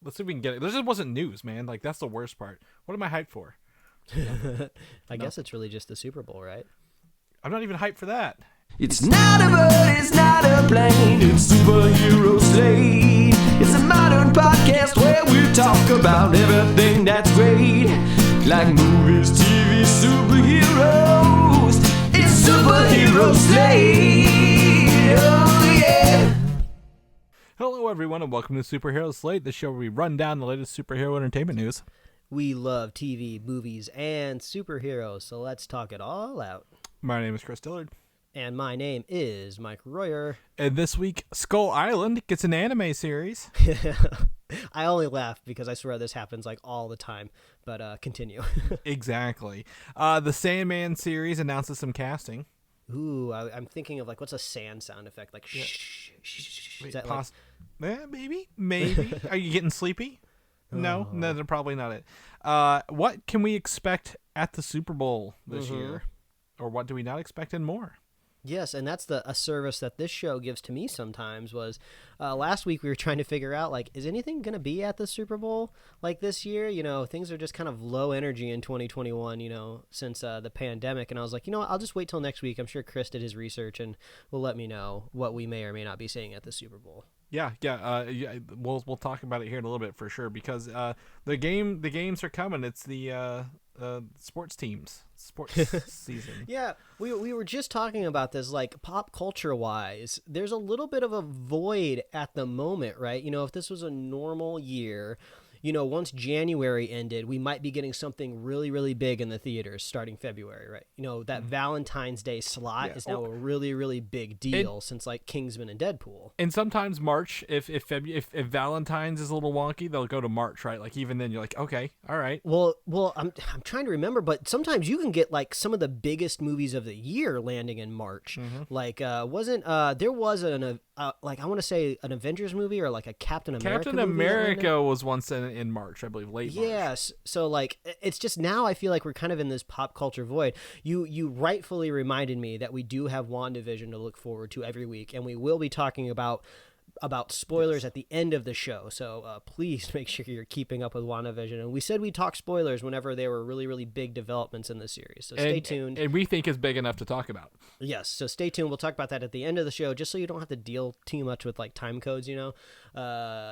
Let's see if we can get it. This just wasn't news, man. Like, that's the worst part. What am I hyped for? I guess it's really just the Super Bowl, right? I'm not even hyped for that. It's not a bird, it's not a plane, it's Superhero Slate. It's a modern podcast where we talk about everything that's great, like movies, TV, superheroes. It's Superhero Slate, oh yeah. Hello, everyone, and welcome to Superhero Slate, the show where we run down the latest superhero entertainment news. We love TV, movies, and superheroes, so let's talk it all out. My name is Chris Dillard. And my name is Mike Royer. And this week, Skull Island gets an anime series. I only laugh because I swear this happens like all the time, but continue. Exactly. The Sandman series announces some casting. Ooh, I'm thinking of like, what's a sand sound effect? Like, shh. Wait, Is that maybe. Are you getting sleepy? No, that's probably not it. What can we expect at the Super Bowl this year? Or what do we not expect and more? Yes, and that's a service that this show gives to me sometimes was last week we were trying to figure out, like, is anything going to be at the Super Bowl like this year? You know, things are just kind of low energy in 2021, you know, since the pandemic. And I was like, you know what, I'll just wait till next week. I'm sure Chris did his research and will let me know what we may or may not be seeing at the Super Bowl. Yeah. We'll talk about it here in a little bit for sure because the games are coming. It's the sports season. Yeah, we were just talking about this, like, pop culture wise, there's a little bit of a void at the moment, right? You know, if this was a normal year, you know, once January ended, we might be getting something really, really big in the theaters starting February, right? You know, that Valentine's Day slot is now a really, really big deal since, like, Kingsman and Deadpool. And sometimes March, if Valentine's is a little wonky, they'll go to March, right? Like, even then you're like, okay, all right. Well, I'm trying to remember, but sometimes you can get, like, some of the biggest movies of the year landing in March. Like, there was like, I want to say an Avengers movie or like a Captain America Captain America was once in March, I believe, late March. Yes. So, like, it's just now I feel like we're kind of in this pop culture void. You rightfully reminded me that we do have WandaVision to look forward to every week, and we will be talking about spoilers at the end of the show. So please make sure you're keeping up with WandaVision. And we said we'd talk spoilers whenever there were really, really big developments in the series. So stay tuned. And we think it's big enough to talk about. Yes. So stay tuned. We'll talk about that at the end of the show, just so you don't have to deal too much with, like, time codes, you know,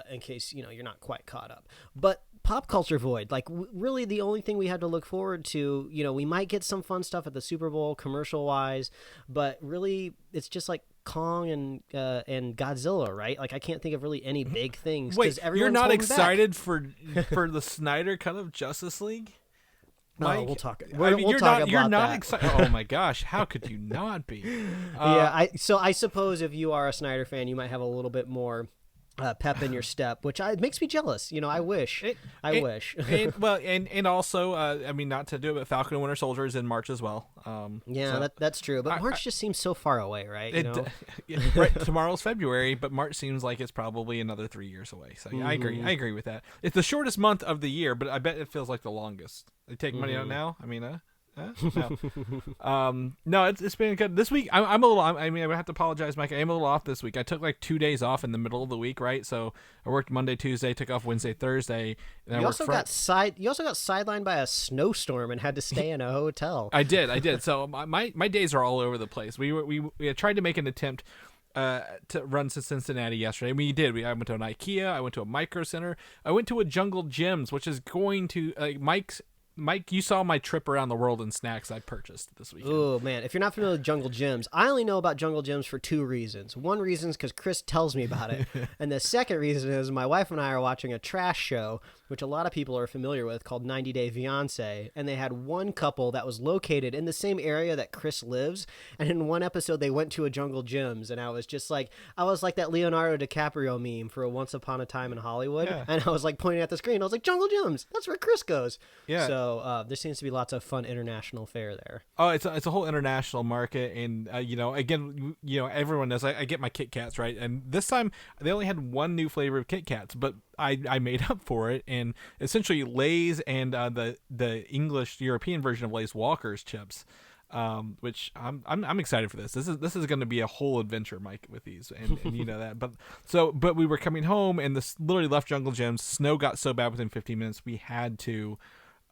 in case, you know, you're not quite caught up. But pop culture void, like, really the only thing we had to look forward to, you know, we might get some fun stuff at the Super Bowl commercial wise, but really it's just like Kong and Godzilla, right? Like, I can't think of really any big things. Wait, you're not excited back. for the Snyder cut of Justice League? Mike? No, we'll talk. We'll talk about you're not that. excited. Oh my gosh, how could you not be? So I suppose if you are a Snyder fan, you might have a little bit more pep in your step, which it makes me jealous. You know, I wish. And also, I mean, not to do it, but Falcon and Winter Soldier is in March as well. That's true. But March just seems so far away, right? You know? Right. Tomorrow's February, but March seems like it's probably another 3 years away. So yeah, I agree with that. It's the shortest month of the year, but I bet it feels like the longest. They take money out now. I mean, no, it's been good this week. I'm a little. I mean, I would have to apologize, Mike. I am a little off this week. I took like 2 days off in the middle of the week, right? So I worked Monday, Tuesday, took off Wednesday, Thursday. And you also got sidelined by a snowstorm and had to stay in a hotel. I did. So my days are all over the place. We had tried to make an attempt to run to Cincinnati yesterday. We did. I went to an IKEA. I went to a Micro Center. I went to a Jungle Gyms, which is going to Mike, you saw my trip around the world in snacks I purchased this weekend. Oh, man. If you're not familiar with Jungle Gyms, I only know about Jungle Gyms for two reasons. One reason is because Chris tells me about it. And the second reason is my wife and I are watching a trash show, which a lot of people are familiar with, called 90 Day Fiancé. And they had one couple that was located in the same area that Chris lives. And in one episode, they went to a Jungle Gyms. And I was like that Leonardo DiCaprio meme for a Once Upon a Time in Hollywood. Yeah. And I was like pointing at the screen. I was like, Jungle Gyms, that's where Chris goes. Yeah. So there seems to be lots of fun international fare there. Oh, it's a whole international market, and you know, again, you know, everyone knows I get my Kit Kats, right? And this time they only had one new flavor of Kit Kats, but I made up for it, and essentially Lay's and the English European version of Lay's Walker's chips. which I'm excited for this. This is going to be a whole adventure, Mike, with these, and you know that. But we were coming home, and this literally left Jungle Gyms. Snow got so bad within 15 minutes, we had to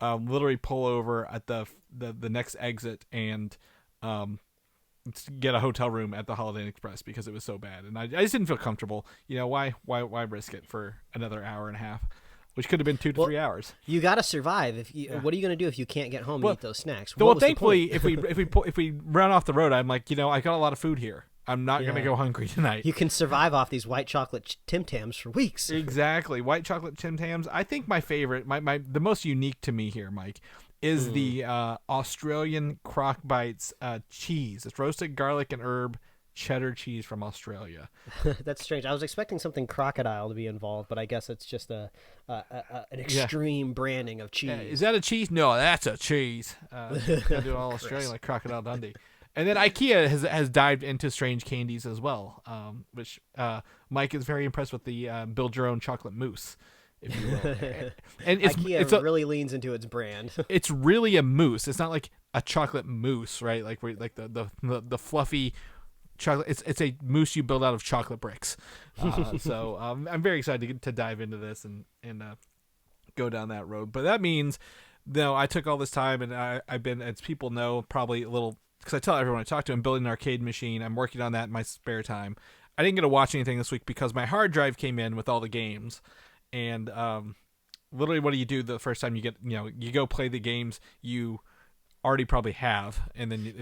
literally pull over at the next exit and get a hotel room at the Holiday Inn Express because it was so bad, and I just didn't feel comfortable. You know, why risk it for another hour and a half, which could have been 2 to 3 hours. You got to survive. What are you going to do if you can't get home and eat those snacks? Well, thankfully, if we run off the road, I'm like, I got a lot of food here. I'm not going to go hungry tonight. You can survive off these white chocolate Tim Tams for weeks. Exactly, white chocolate Tim Tams. I think my favorite, the most unique to me here, Mike, is the Australian Croc Bites cheese. It's roasted garlic and herb cheddar cheese from Australia. That's strange. I was expecting something crocodile to be involved, but I guess it's just an extreme branding of cheese. Is that a cheese? No, that's a cheese. Gotta do all Australian like Crocodile Dundee. And then IKEA has dived into strange candies as well, which Mike is very impressed with the build your own chocolate mousse, if you will. And IKEA really leans into its brand. It's really a mousse. It's not like a chocolate mousse, right? Like the fluffy chocolate. It's a mousse you build out of chocolate bricks. So I'm very excited to dive into this and go down that road. But that means, I took all this time, and I've been, as people know, probably a little, because I tell everyone I talk to, I'm building an arcade machine. I'm working on that in my spare time. I didn't get to watch anything this week because my hard drive came in with all the games, and literally, what do you do the first time you get, you go play the games you already probably have, and then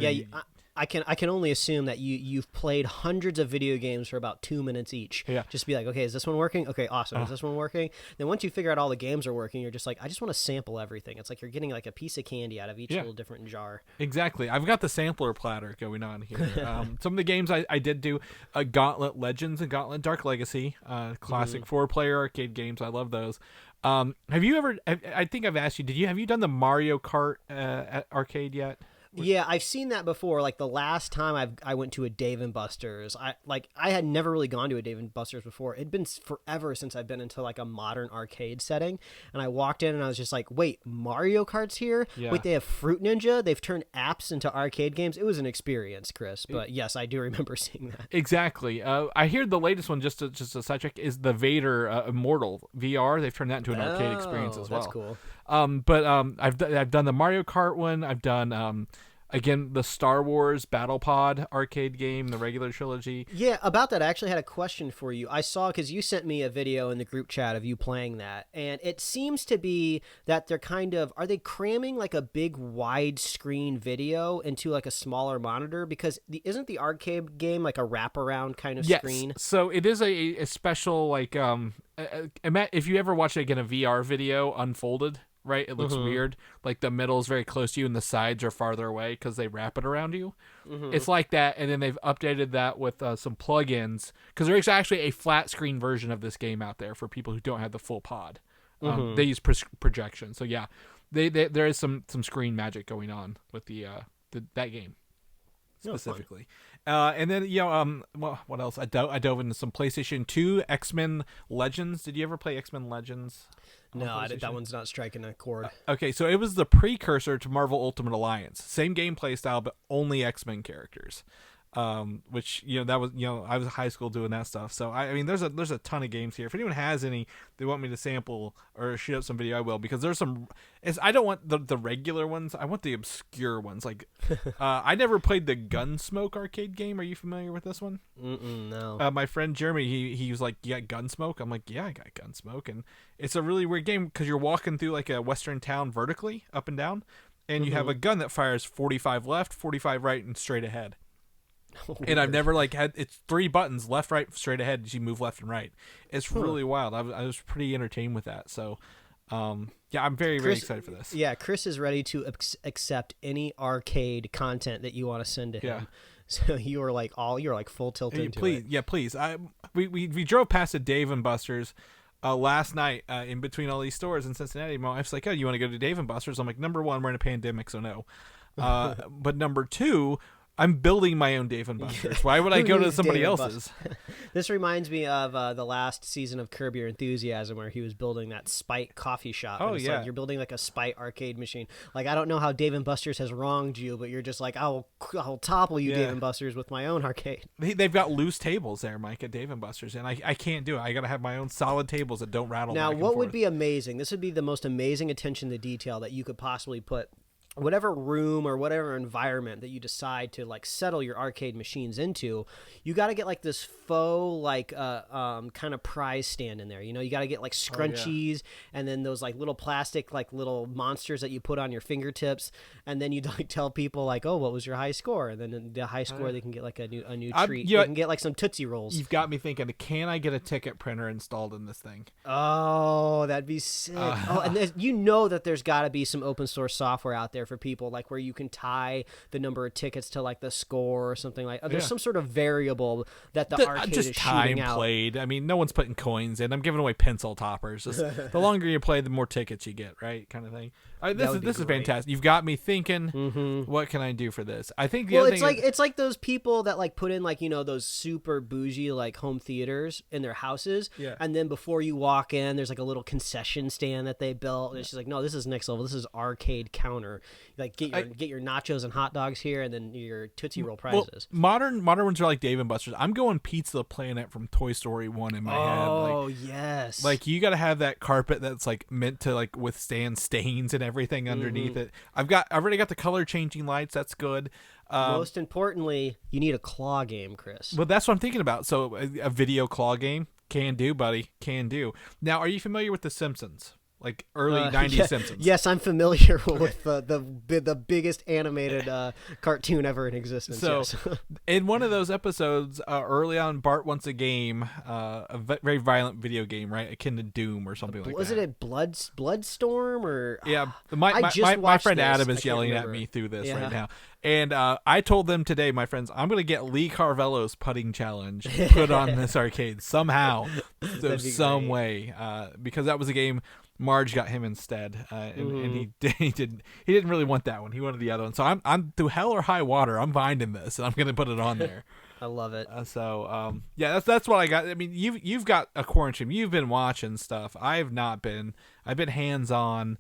I can only assume that you've played hundreds of video games for about 2 minutes each. Yeah. Just be like, okay, is this one working? Okay, awesome. Is this one working? Then once you figure out all the games are working, you're just like, I just want to sample everything. It's like you're getting like a piece of candy out of each little different jar. Exactly. I've got the sampler platter going on here. Some of the games I did do, Gauntlet Legends and Gauntlet Dark Legacy, classic 4-player arcade games. I love those. Have you ever? I think I've asked you. Have you done the Mario Kart arcade yet? Yeah, I've seen that before. Like the last time I went to a Dave & Buster's, I had never really gone to a Dave & Buster's before. It'd been forever since I've been into like a modern arcade setting, and I walked in and I was just like, "Wait, Mario Kart's here? Yeah. Wait, they have Fruit Ninja? They've turned apps into arcade games." It was an experience, Chris. But yes, I do remember seeing that. Exactly. I hear the latest one, just a sidetrack, is the Vader Immortal VR. They've turned that into an arcade experience as well. That's cool. But I've done the Mario Kart one. I've done again the Star Wars Battle Pod arcade game, the regular trilogy. Yeah, about that, I actually had a question for you. I saw, because you sent me a video in the group chat of you playing that, and it seems to be that they're are they cramming like a big widescreen video into like a smaller monitor? Because isn't the arcade game like a wraparound kind of screen? Yes. So it is a special, like, if you ever watch again a VR video unfolded, right? It looks weird. Like the middle is very close to you and the sides are farther away because they wrap it around you. It's like that, and then they've updated that with some plugins, because there is actually a flat screen version of this game out there for people who don't have the full pod. They use projection. So yeah, there is some screen magic going on with that game specifically. And then what else? I dove into some PlayStation 2 X-Men Legends. Did you ever play X-Men Legends? No, that one's not striking a chord. Okay, so it was the precursor to Marvel Ultimate Alliance. Same gameplay style, but only X-Men characters. Which that was I was in high school doing that stuff. So I mean, there's a ton of games here. If anyone has any they want me to sample or shoot up some video, I will, because there's some. I don't want the regular ones. I want the obscure ones. Like I never played the Gunsmoke arcade game. Are you familiar with this one? No. My friend Jeremy, he was like, "You got Gunsmoke?" I'm like, "Yeah, I got Gunsmoke." And it's a really weird game because you're walking through like a western town vertically, up and down, and you have a gun that fires 45 left, 45 right, and straight ahead. And I've never had it's 3 buttons, left, right, straight ahead, as you move left and right. It's really wild. I was pretty entertained with that. So yeah, I'm very excited for this. Yeah, Chris is ready to accept any arcade content that you want to send to him. Yeah. So you're like full tilt into it. Yeah, please. We drove past a Dave & Buster's last night in between all these stores in Cincinnati. My wife's like, "Oh, you want to go to Dave & Buster's?" I'm like, number one, we're in a pandemic, so no. But number two, I'm building my own Dave and Buster's. Why would I Who go to needs somebody Dave and else's? This reminds me of the last season of Curb Your Enthusiasm, where he was building that Spite coffee shop. Oh, and it's yeah. like you're building like a Spite arcade machine. Like, I don't know how Dave and Buster's has wronged you, but you're just like, I'll topple you, Yeah. Dave and Buster's, with my own arcade. They've got loose tables there, Mike, at Dave and Buster's, and I can't do it. I got to have my own solid tables that don't rattle. Now, back and what would forth. be amazing? This would be the most amazing attention to detail that you could possibly put. Whatever room or whatever environment that you decide to like settle your arcade machines into, you got to get like this faux like kind of prize stand in there. You know, you got to get like scrunchies and then those like little plastic like little monsters that you put on your fingertips, and then you like tell people like, oh, what was your high score? And then the high score they can get like a new treat. They can get like some Tootsie Rolls. You've got me thinking, can I get a ticket printer installed in this thing? Oh, that'd be sick. And you know that there's got to be some open source software out there for people, like where you can tie the number of tickets to like the score or something like. There's some sort of variable that the arcade just is time shooting out. played. I mean, no one's putting coins in. I'm giving away pencil toppers. Just, the longer you play, the more tickets you get, right? Kind of thing. This is fantastic. You've got me thinking. What can I do for this? I think the other thing it's like those people that like put in like, you know, those super bougie like home theaters in their houses, and then before you walk in, there's like a little concession stand that they built, and it's just like, no, this is next level. This is arcade counter. Like get your nachos and hot dogs here, and then your Tootsie Roll prizes. Modern ones are like Dave and Buster's. I'm going Pizza Planet from Toy Story 1 in my head. Oh, yes. Like you got to have that carpet that's like meant to like withstand stains and everything underneath it. I've already got the color changing lights. That's good. Most importantly, you need a claw game, Chris. Well, that's what I'm thinking about. So a video claw game, can do, buddy, can do. Now, are you familiar with The Simpsons? Like early 90s Simpsons. Yes, I'm familiar with the biggest animated cartoon ever in existence. So, yes. in one of those episodes, early on, Bart wants a game, very violent video game, right, akin to Doom or something like that. Was it a Bloodstorm or? Yeah, my friend Adam is yelling at me through this right now. And I told them today, my friends, I'm going to get Lee Carvello's putting challenge put on this arcade somehow, some way, because that was a game. Marge got him instead, and he didn't really want that one. He wanted the other one. So I'm through hell or high water. I'm finding this, and I'm going to put it on there. I love it. That's what I got. I mean, you've got a QuaranStream. You've been watching stuff. I have not been. I've been hands on.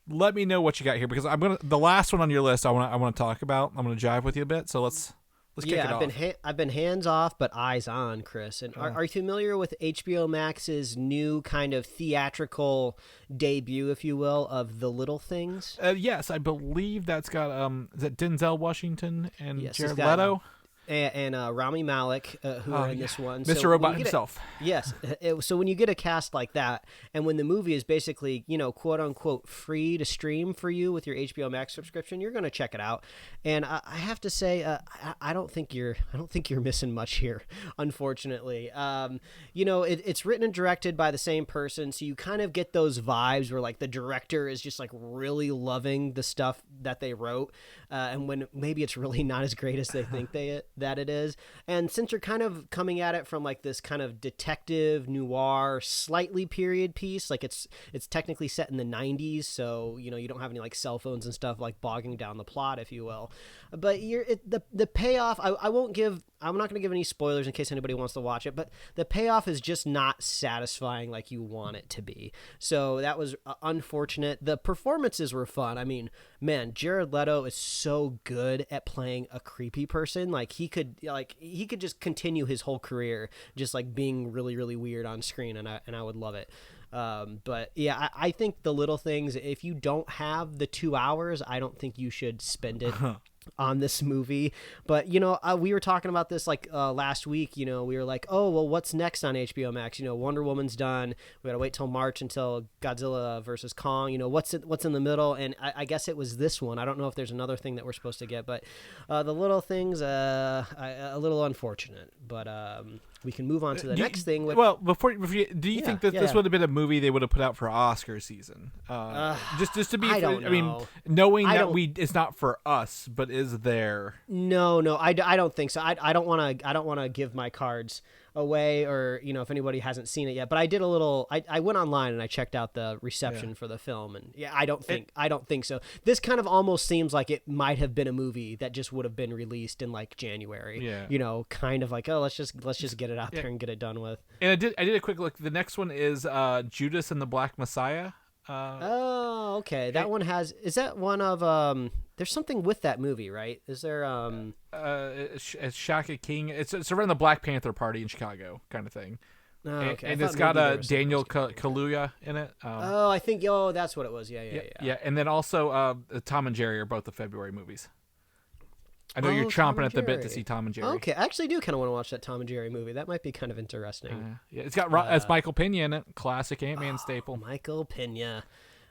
Let me know what you got here, because the last one on your list I want to talk about. I'm gonna jive with you a bit. So let's kick it off. I've been hands off but eyes on, Chris. And are you familiar with HBO Max's new kind of theatrical debut, if you will, of The Little Things? Yes, I believe that's got is that Denzel Washington and Yes, Jared Leto? And Rami Malek, who are in this one. Mr. So Robot himself. Yes. So when you get a cast like that, and when the movie is basically, you know, quote unquote free to stream for you with your HBO Max subscription, you're going to check it out. And I have to say, I don't think you're missing much here, unfortunately. You know, it's written and directed by the same person, so you kind of get those vibes where like the director is just like really loving the stuff that they wrote, and when maybe it's really not as great as they think that it is. And since you're kind of coming at it from like this kind of detective noir, slightly period piece, like it's technically set in the 90s, so you know you don't have any like cell phones and stuff like bogging down the plot, if you will. But the payoff, I'm not going to give any spoilers in case anybody wants to watch it, but the payoff is just not satisfying like you want it to be. So that was unfortunate. The performances were fun. I mean, man, Jared Leto is so good at playing a creepy person. Like he could just continue his whole career just like being really, really weird on screen, and I would love it. But yeah, I think The Little Things, if you don't have the 2 hours, I don't think you should spend it on this movie. But you know, we were talking about this like last week. You know, we were like, oh well, what's next on HBO Max? You know, Wonder Woman's done. We gotta wait till March until Godzilla versus Kong. You know, what's in the middle? And I guess it was this one. I don't know if there's another thing that we're supposed to get, but The Little Things, a little unfortunate. But we can move on to the next thing. Before you, do you think that this would have been a movie they would have put out for Oscar season? Just to be, I don't know. I mean, knowing that it's not for us, but is there? No, I don't think so. I don't want to give my cards away, or if anybody hasn't seen it yet. But I did a little. I went online and I checked out the reception for the film, and I don't think so. This kind of almost seems like it might have been a movie that just would have been released in like January. Yeah. Kind of like, oh, let's just get it out there and get it done with. And I did a quick look. The next one is Judas and the Black Messiah. Oh, okay. That one is that one of there's something with that movie, right? Is there it's Shaka King. It's around the Black Panther party in Chicago kind of thing. Oh, okay. And it's got Daniel Kaluuya in it. I think that's what it was. Yeah. And then also Tom and Jerry are both the February movies. I know you're chomping at the bit to see Tom and Jerry. Okay, I actually do kind of want to watch that Tom and Jerry movie. That might be kind of interesting. Yeah, it's got it's Michael Pena in it, classic Ant-Man staple. Michael Pena.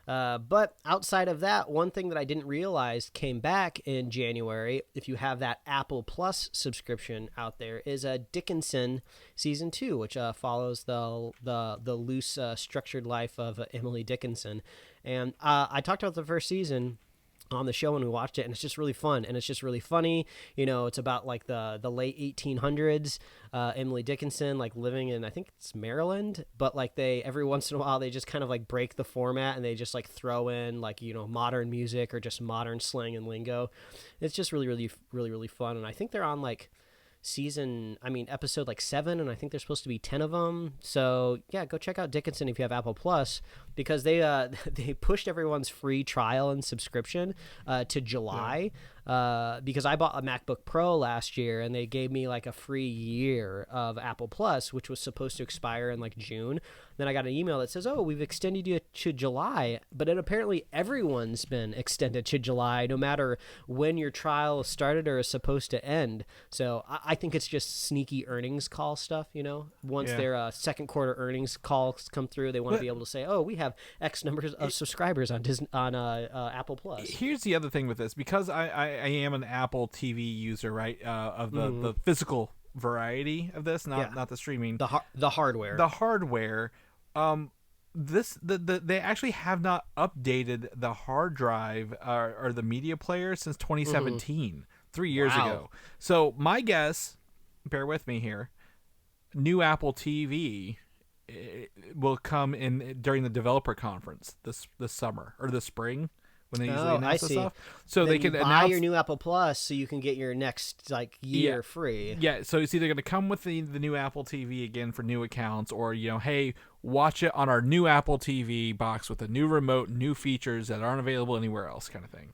But outside of that, one thing that I didn't realize came back in January, if you have that Apple Plus subscription out there, is Dickenson Season 2, which follows the loose, structured life of Emily Dickinson. And I talked about the first season on the show when we watched it, and it's just really fun, and it's just really funny. It's about like the late 1800s, Emily Dickinson like living in, I think it's Maryland, but like they every once in a while they just kind of like break the format and they just like throw in like modern music or just modern slang and lingo. It's just really, really, really, really fun, and I think they're on like episode like 7, and I think there's supposed to be 10 of them. So yeah, go check out Dickinson if you have Apple Plus, because they pushed everyone's free trial and subscription to July. Because I bought a MacBook Pro last year and they gave me like a free year of Apple Plus, which was supposed to expire in like June. Then I got an email that says, oh, we've extended you to July, but then apparently everyone's been extended to July, no matter when your trial started or is supposed to end. So I think it's just sneaky earnings call stuff, once their second quarter earnings calls come through, they want to be able to say, oh, we have X numbers of subscribers on Apple Plus. Here's the other thing with this, because I am an Apple TV user, right? Of the physical variety of this, not the streaming. The hardware. The hardware. They actually have not updated the hard drive or the media player since 2017, 3 years ago. So my guess, bear with me here, new Apple TV will come in during the developer conference this summer or this spring, when they usually announce this stuff. So then they can buy your new Apple Plus so you can get your next year free. Yeah, so it's either going to come with the new Apple TV again for new accounts, or hey, watch it on our new Apple TV box with a new remote, new features that aren't available anywhere else, kind of thing.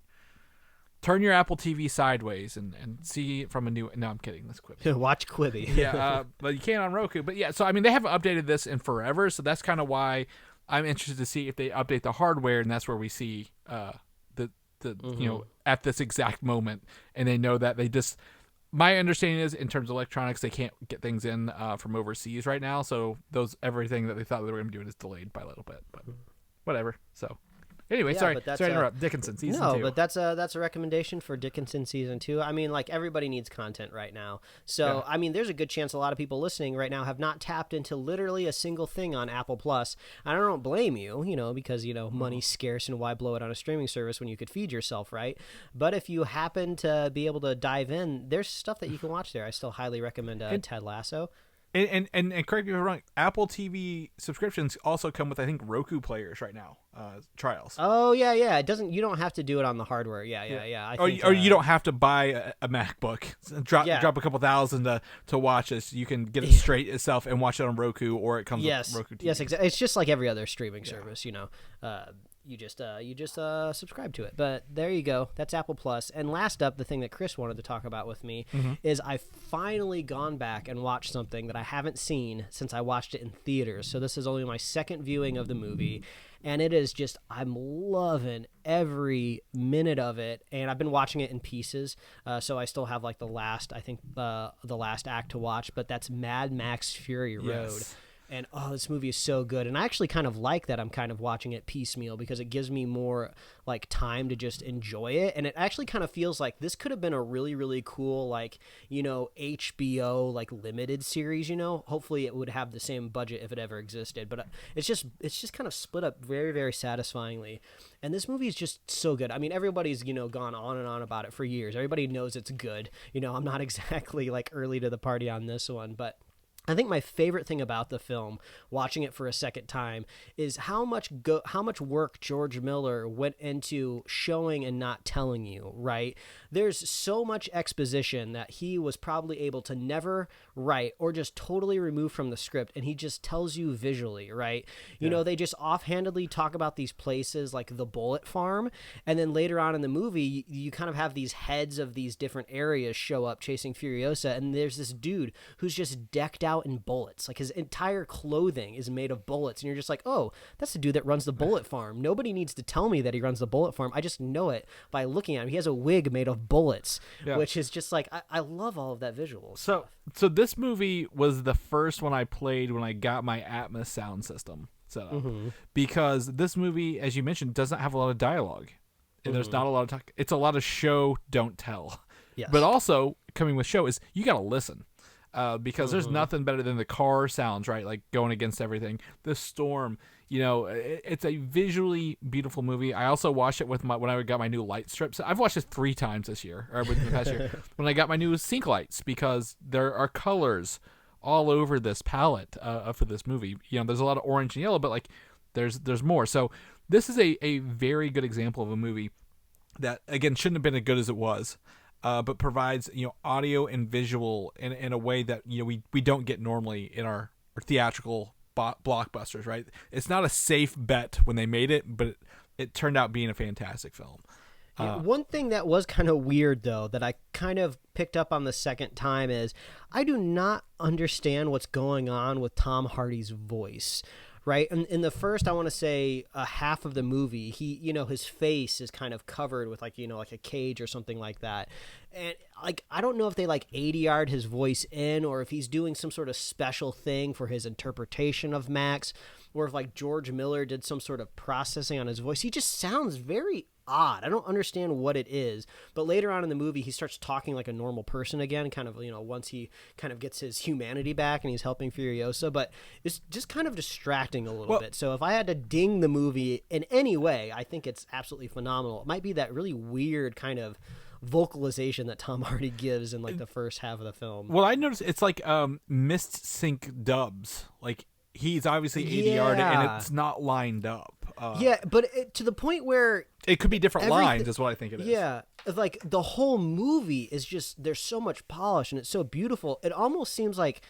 Turn your Apple TV sideways and see it from a new... No, I'm kidding. That's Quibi. Watch Quibi. Yeah, but you can't on Roku. But yeah, so they haven't updated this in forever, so that's kind of why I'm interested to see if they update the hardware, and that's where we see at this exact moment, and they know that they just... My understanding is, in terms of electronics, they can't get things in from overseas right now, so everything that they thought they were going to do is delayed by a little bit, but whatever. So anyway, sorry to interrupt. Dickinson season 2. No, but that's a recommendation for Dickinson season 2. Everybody needs content right now. So there's a good chance a lot of people listening right now have not tapped into literally a single thing on Apple Plus. And I don't blame you, because money's scarce, and why blow it on a streaming service when you could feed yourself, right? But if you happen to be able to dive in, there's stuff that you can watch there. I still highly recommend Ted Lasso. And correct me if I'm wrong, Apple TV subscriptions also come with, I think, Roku players right now, trials. Oh yeah. You don't have to do it on the hardware. Yeah. Or you don't have to buy a MacBook, drop a couple $1,000 to watch this. You can get it straight itself and watch it on Roku, or it comes with Roku TV. Yes, exactly. It's just like every other streaming service, You just subscribe to it. But there you go. That's Apple Plus. And last up, the thing that Chris wanted to talk about with me is I've finally gone back and watched something that I haven't seen since I watched it in theaters. So this is only my second viewing of the movie, and it is just, I'm loving every minute of it. And I've been watching it in pieces, so I still have like the last act to watch. But that's Mad Max Fury Road. And this movie is so good. And I actually kind of like that I'm kind of watching it piecemeal, because it gives me more like time to just enjoy it. And it actually kind of feels like this could have been a really, really cool HBO like limited series, Hopefully it would have the same budget if it ever existed. But it's just kind of split up very, very satisfyingly. And this movie is just so good. Everybody's, gone on and on about it for years. Everybody knows it's good. I'm not exactly like early to the party on this one, but I think my favorite thing about the film, watching it for a second time, is how much work George Miller went into showing and not telling you, right? There's so much exposition that he was probably able to never write or just totally remove from the script, and he just tells you visually, right? You know, they just offhandedly talk about these places like the Bullet Farm, and then later on in the movie, you kind of have these heads of these different areas show up chasing Furiosa, and there's this dude who's just decked out in bullets. Like his entire clothing is made of bullets, and you're just like, oh, that's the dude that runs the Bullet Farm. Nobody needs to tell me that he runs the Bullet Farm. I just know it by looking at him. He has a wig made of bullets, which is just like, I love all of that visual stuff. So this movie was the first one I played when I got my Atmos sound system set up, because this movie, as you mentioned, doesn't have a lot of dialogue. And there's not a lot of talk. It's a lot of show, don't tell. Yes. But also coming with show is you got to listen. Because there's nothing better than the car sounds, right? Like going against everything. The storm, you know, it's a visually beautiful movie. I also watched it with when I got my new light strips. I've watched it 3 times this year, or within the past year, when I got my new sync lights, because there are colors all over this palette for this movie. You know, there's a lot of orange and yellow, but like there's more. So this is a very good example of a movie that, again, shouldn't have been as good as it was. But provides, you know, audio and visual in a way that, you know, we don't get normally in our theatrical blockbusters, right? It's not a safe bet when they made it, but it turned out being a fantastic film. One thing that was kind of weird, though, that I kind of picked up on the second time is I do not understand what's going on with Tom Hardy's voice. Right. And in the first, I want to say half of the movie, his face is kind of covered with like a cage or something like that. And like, I don't know if they like ADR'd his voice in, or if he's doing some sort of special thing for his interpretation of Max, or if like George Miller did some sort of processing on his voice. He just sounds very odd. I don't understand what it is. But later on in the movie, he starts talking like a normal person again, kind of, once he kind of gets his humanity back and he's helping Furiosa. But it's just kind of distracting a little bit. So if I had to ding the movie in any way, I think it's absolutely phenomenal. It might be that really weird kind of vocalization that Tom Hardy gives in like the first half of the film. Well, I noticed it's like missed sync dubs. Like he's obviously ADR'd and it's not lined up. But to the point where it could be different lines is what I think it is. Yeah, like the whole movie is just, there's so much polish and it's so beautiful. It almost seems like,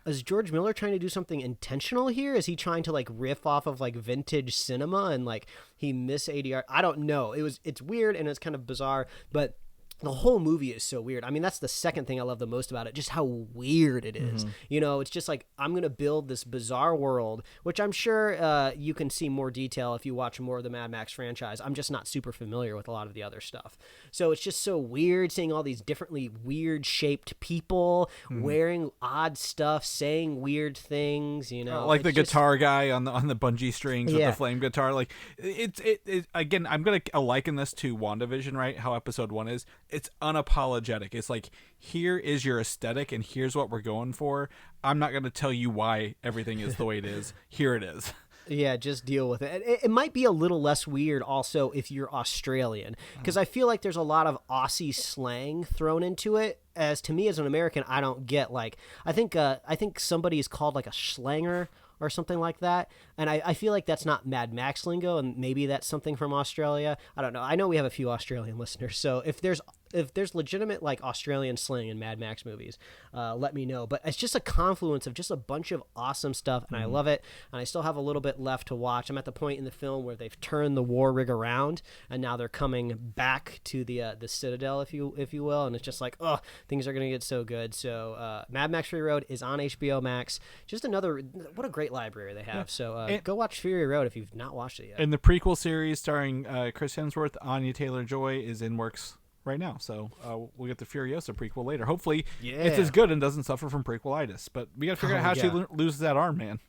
is George Miller trying to do something intentional here? Is he trying to like riff off of like vintage cinema and like he miss ADR? I don't know. It's weird and it's kind of bizarre, but the whole movie is so weird. I mean, that's the second thing I love the most about it, just how weird it is. It's just like, I'm going to build this bizarre world, which I'm sure you can see more detail if you watch more of the Mad Max franchise. I'm just not super familiar with a lot of the other stuff. So it's just so weird seeing all these differently weird shaped people wearing odd stuff, saying weird things, like the guitar guy on the bungee strings with the flame guitar. Like it again, I'm going to liken this to WandaVision, right? How episode 1 is. It's unapologetic. It's like, here is your aesthetic and here's what we're going for. I'm not going to tell you why everything is the way it is. Here it is. Yeah, just deal with it. It might be a little less weird also if you're Australian, because I feel like there's a lot of Aussie slang thrown into it. As to me, as an American, I don't get, like, I think somebody is called like a schlanger or something like that, and I feel like that's not Mad Max lingo, and maybe that's something from Australia. I don't know. I know we have a few Australian listeners, so if there's legitimate like Australian slang in Mad Max movies, let me know. But it's just a confluence of just a bunch of awesome stuff, and I love it. And I still have a little bit left to watch. I'm at the point in the film where they've turned the war rig around, and now they're coming back to the Citadel, if you will. And it's just like, oh, things are gonna get so good. So Mad Max Fury Road is on HBO Max. Just what a great library they have. Yeah. So go watch Fury Road if you've not watched it yet. And the prequel series starring Chris Hemsworth, Anya Taylor-Joy is in works right now, so we'll get the Furiosa prequel later. Hopefully it's as good and doesn't suffer from prequelitis, but we gotta figure out how she loses that arm, man.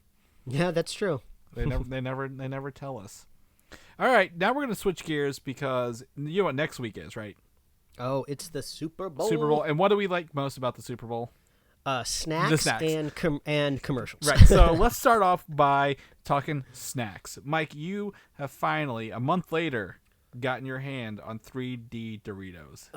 Yeah, that's true. They never tell us. All right, now we're gonna switch gears, because you know what next week is, right? Oh, it's the Super Bowl. And what do we like most about the Super Bowl? Snacks. And commercials. Right. So let's start off by talking snacks. Mike, you have finally, a month later, gotten your hand on 3D Doritos?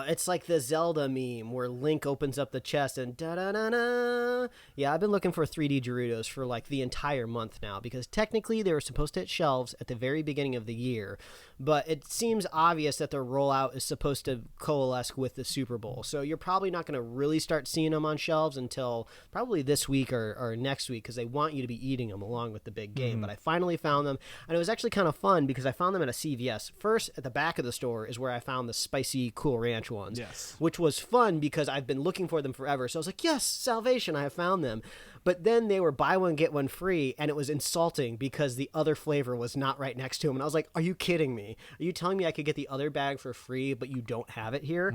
It's like the Zelda meme where Link opens up the chest and da-da-da-da. Yeah, I've been looking for 3D Doritos for like the entire month now because technically they were supposed to hit shelves at the very beginning of the year, but it seems obvious that their rollout is supposed to coalesce with the Super Bowl. So you're probably not going to really start seeing them on shelves until probably this week or next week because they want you to be eating them along with the big game. But I finally found them, and it was actually kind of fun because I found them at a CVS. First, at the back of the store is where I found the spicy Cool Ranch ones, Yes. which was fun because I've been looking for them forever. So I was like, yes, salvation, I have found them. But then they were buy one, get one free, and it was insulting because the other flavor was not right next to them. And I was like, are you kidding me? Are you telling me I could get the other bag for free, but you don't have it here?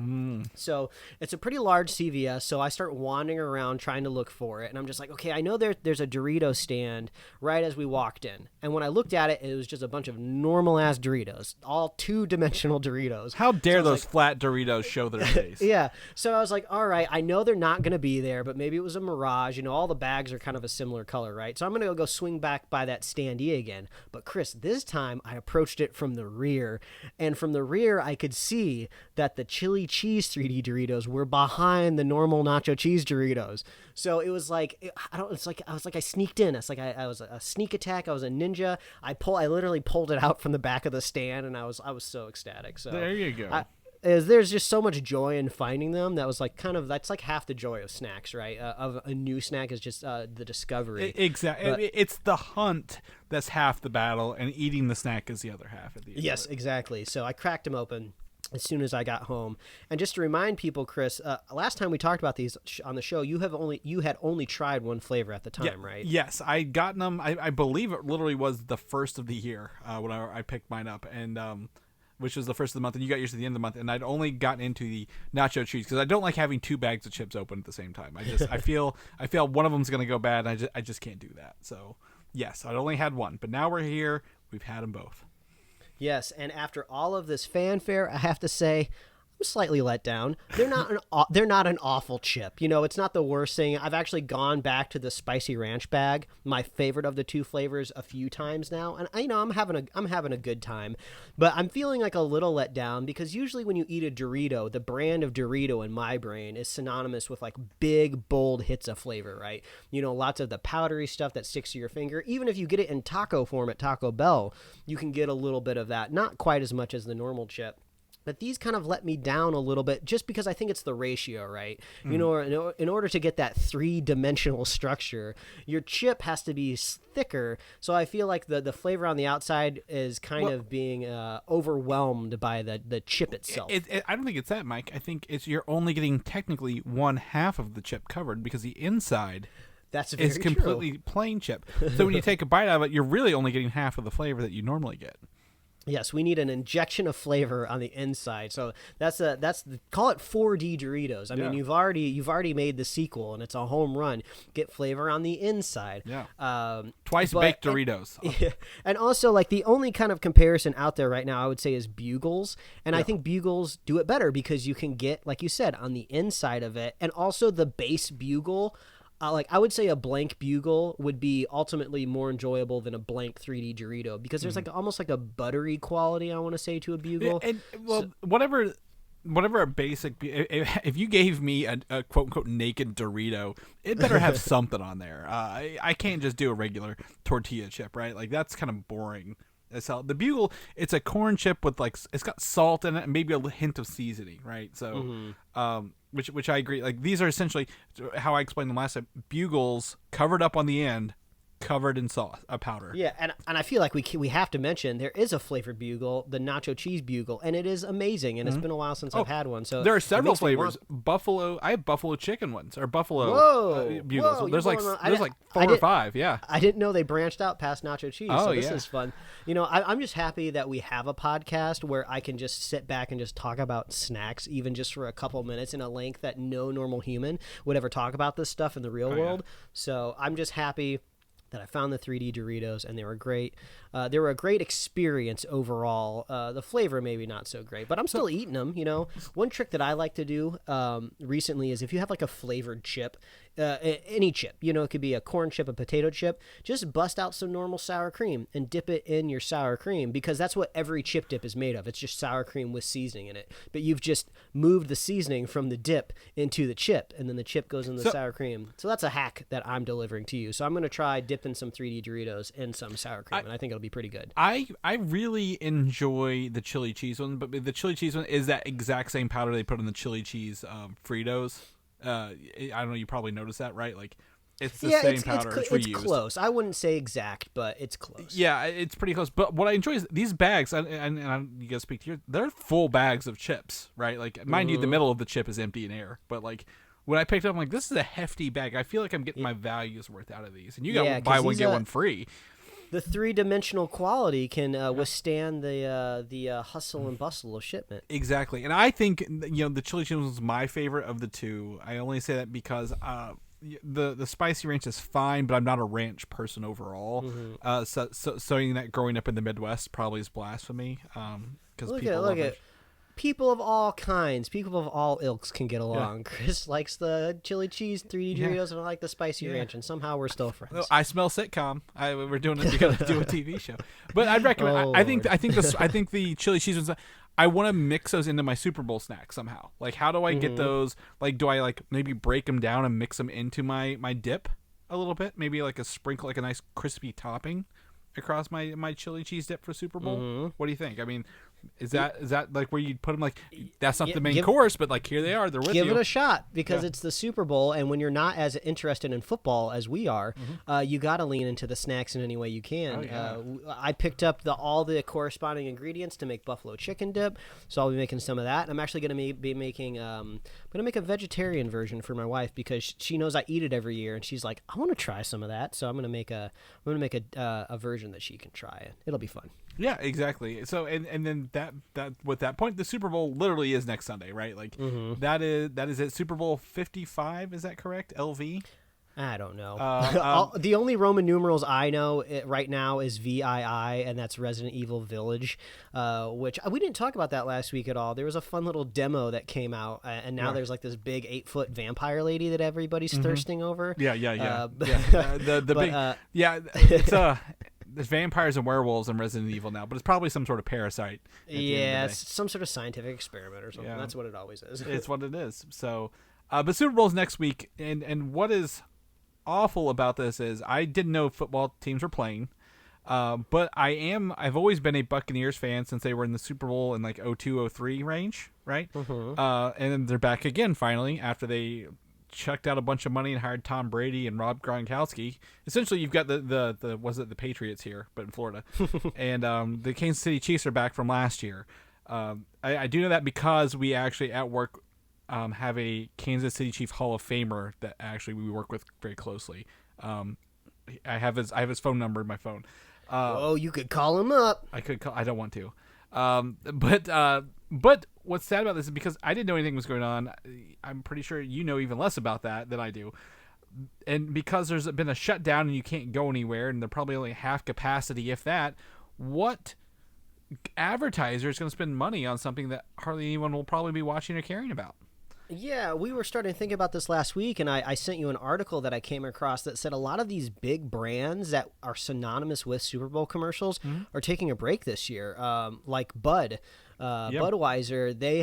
So it's a pretty large CVS, so I start wandering around trying to look for it. And I'm just like, okay, I know there's a Dorito stand right as we walked in. And when I looked at it, it was just a bunch of normal-ass Doritos, all two-dimensional Doritos. How dare those flat Doritos show their face? Yeah. So I was like, all right, I know they're not going to be there, but maybe it was a mirage. You know, all the bags are kind of a similar color, right? So I'm going to go swing back by that standee again. But Chris, this time I approached it from the rear. And from the rear, I could see that the chili cheese 3D Doritos were behind the normal nacho cheese Doritos. So it was like, I was like I sneaked in. It's like I was a sneak attack. I was a ninja. I literally pulled it out from the back of the stand, and I was so ecstatic. So There you go. there's just so much joy in finding them. That was like that's like half the joy of snacks, right? Of a new snack is just the discovery. Exactly. It's the hunt that's half the battle, and eating the snack is the other half. At the end Yes, of it. exactly. So I cracked them open as soon as I got home. And just to remind people, Chris, last time we talked about these on the show, you had only tried one flavor at the time, right? Yes, I gotten them. I believe it literally was the first of the year when I picked mine up, and which was the first of the month, and you got yours at the end of the month, and I'd only gotten into the nacho cheese because I don't like having two bags of chips open at the same time. I feel one of them's gonna go bad, and I just can't do that. So yes, I'd only had one, but now we're here. We've had them both. Yes, and after all of this fanfare, I have to say, I'm slightly let down. They're not an awful chip. You know, it's not the worst thing. I've actually gone back to the spicy ranch bag, my favorite of the two flavors, a few times now, and I'm having a good time. But I'm feeling like a little let down because usually when you eat a Dorito, the brand of Dorito in my brain is synonymous with like big, bold hits of flavor, right? You know, lots of the powdery stuff that sticks to your finger. Even if you get it in taco form at Taco Bell, you can get a little bit of that. Not quite as much as the normal chip. But these kind of let me down a little bit just because I think it's the ratio, right? You know, in order to get that three-dimensional structure, your chip has to be thicker. So I feel like the flavor on the outside is kind of being overwhelmed by the chip itself. I don't think it's that, Mike. I think you're only getting technically one half of the chip covered because the inside is completely plain chip. So when you take a bite out of it, you're really only getting half of the flavor that you normally get. Yes, we need an injection of flavor on the inside. So call it 4D Doritos. I mean, you've already made the sequel, and it's a home run. Get flavor on the inside. Yeah. Twice baked Doritos. And also, like the only kind of comparison out there right now, I would say, is Bugles, and I think Bugles do it better because you can get, like you said, on the inside of it, and also the base Bugle. Like I would say a blank Bugle would be ultimately more enjoyable than a blank 3D Dorito because there's like almost like a buttery quality, I want to say, to a Bugle. And whatever a basic, if you gave me a quote unquote naked Dorito, it better have something on there. I can't just do a regular tortilla chip, right? Like that's kind of boring. The Bugle, it's a corn chip with like it's got salt in it and maybe a hint of seasoning, right? So, which I agree. Like these are essentially how I explained them last time. Bugles covered up on the end, covered in sauce, powder. Yeah, and I feel like we have to mention there is a flavored Bugle, the nacho cheese Bugle, and it is amazing. And it's been a while since I've had one. So there are several flavors. Buffalo, I have buffalo chicken ones or buffalo Bugles. Whoa, there's like 4 or 5. Yeah, I didn't know they branched out past nacho cheese. Oh, so this is fun. You know, I'm just happy that we have a podcast where I can just sit back and just talk about snacks, even just for a couple minutes in a length that no normal human would ever talk about this stuff in the real world. So I'm just happy that I found the 3D Doritos, and they were great. they were a great experience overall. The flavor maybe not so great, but I'm still eating them. One trick that I like to do recently is if you have like a flavored chip, any chip, it could be a corn chip, a potato chip, just bust out some normal sour cream and dip it in your sour cream, because that's what every chip dip is made of. It's just sour cream with seasoning in it, but you've just moved the seasoning from the dip into the chip, and then the chip goes in the sour cream. So that's a hack that I'm delivering to you. So I'm going to try dipping some 3D Doritos in some sour cream, and I think it'll be pretty good. I really enjoy the chili cheese one, but the chili cheese one is that exact same powder they put in the chili cheese Fritos. I don't know, you probably noticed that, right? Like, it's the same powder. It's reused. It's close. I wouldn't say exact, but it's close. Yeah, it's pretty close. But what I enjoy is these bags, and you guys speak to your, they're full bags of chips, right? Like, mind you, the middle of the chip is empty and air. But, like, when I picked it up, I'm like, this is a hefty bag. I feel like I'm getting my values worth out of these. And you got buy one, get one free. The 3-dimensional quality can withstand the hustle and bustle of shipment. Exactly. And I think, the chili cheese was my favorite of the two. I only say that because the spicy ranch is fine, but I'm not a ranch person overall. So that growing up in the Midwest probably is blasphemy. Look at people of all kinds, people of all ilks can get along. Yeah. Chris likes the chili cheese 3D Doritos, and I like the spicy ranch, and somehow we're still friends. I smell sitcom. We're doing it. You got to do a TV show, but I'd recommend. I think the chili cheese ones. I want to mix those into my Super Bowl snack somehow. Like, how do I get those? Like, do I maybe break them down and mix them into my dip a little bit? Maybe like a sprinkle, like a nice crispy topping across my chili cheese dip for Super Bowl. What do you think? I mean, is that like where you'd put them? Like, that's not the main course, but like, here they are, they're with you. Give it a shot, because it's the Super Bowl, and when you're not as interested in football as we are, you got to lean into the snacks in any way you can. I picked up all the corresponding ingredients to make buffalo chicken dip, so I'll be making some of that. I'm actually going to be making I'm going to make a vegetarian version for my wife, because she knows I eat it every year, and she's like, I want to try some of that. So I'm going to make a version that she can try. It'll be fun. Yeah, exactly. So and then that with that point, the Super Bowl literally is next Sunday, right? Like, that is it. Super Bowl 55, is that correct? LV. I don't know. The only Roman numerals I know right now is VII, and that's Resident Evil Village, which we didn't talk about that last week at all. There was a fun little demo that came out, and now there's like this big 8-foot vampire lady that everybody's thirsting over. There's vampires and werewolves in Resident Evil now, but it's probably some sort of parasite. It's some sort of scientific experiment or something. Yeah. That's what it always is. It's what it is. So, but Super Bowl's next week, and what is awful about this is I didn't know football teams were playing, but I've always been a Buccaneers fan since they were in the Super Bowl in like 02-03 range, right? And then they're back again finally after they chucked out a bunch of money and hired Tom Brady and Rob Gronkowski. Essentially, you've got the Patriots here, but in Florida, and the Kansas City Chiefs are back from last year. I do know that because we actually at work have a Kansas City Chief Hall of Famer that actually we work with very closely. I have his phone number in my phone. You could call him up. I could call. I don't want to. But what's sad about this is because I didn't know anything was going on. I'm pretty sure you know even less about that than I do. And because there's been a shutdown and you can't go anywhere, and they're probably only half capacity, if that, what advertiser is going to spend money on something that hardly anyone will probably be watching or caring about? Yeah, we were starting to think about this last week, and I sent you an article that I came across that said a lot of these big brands that are synonymous with Super Bowl commercials are taking a break this year, like Bud. Budweiser, they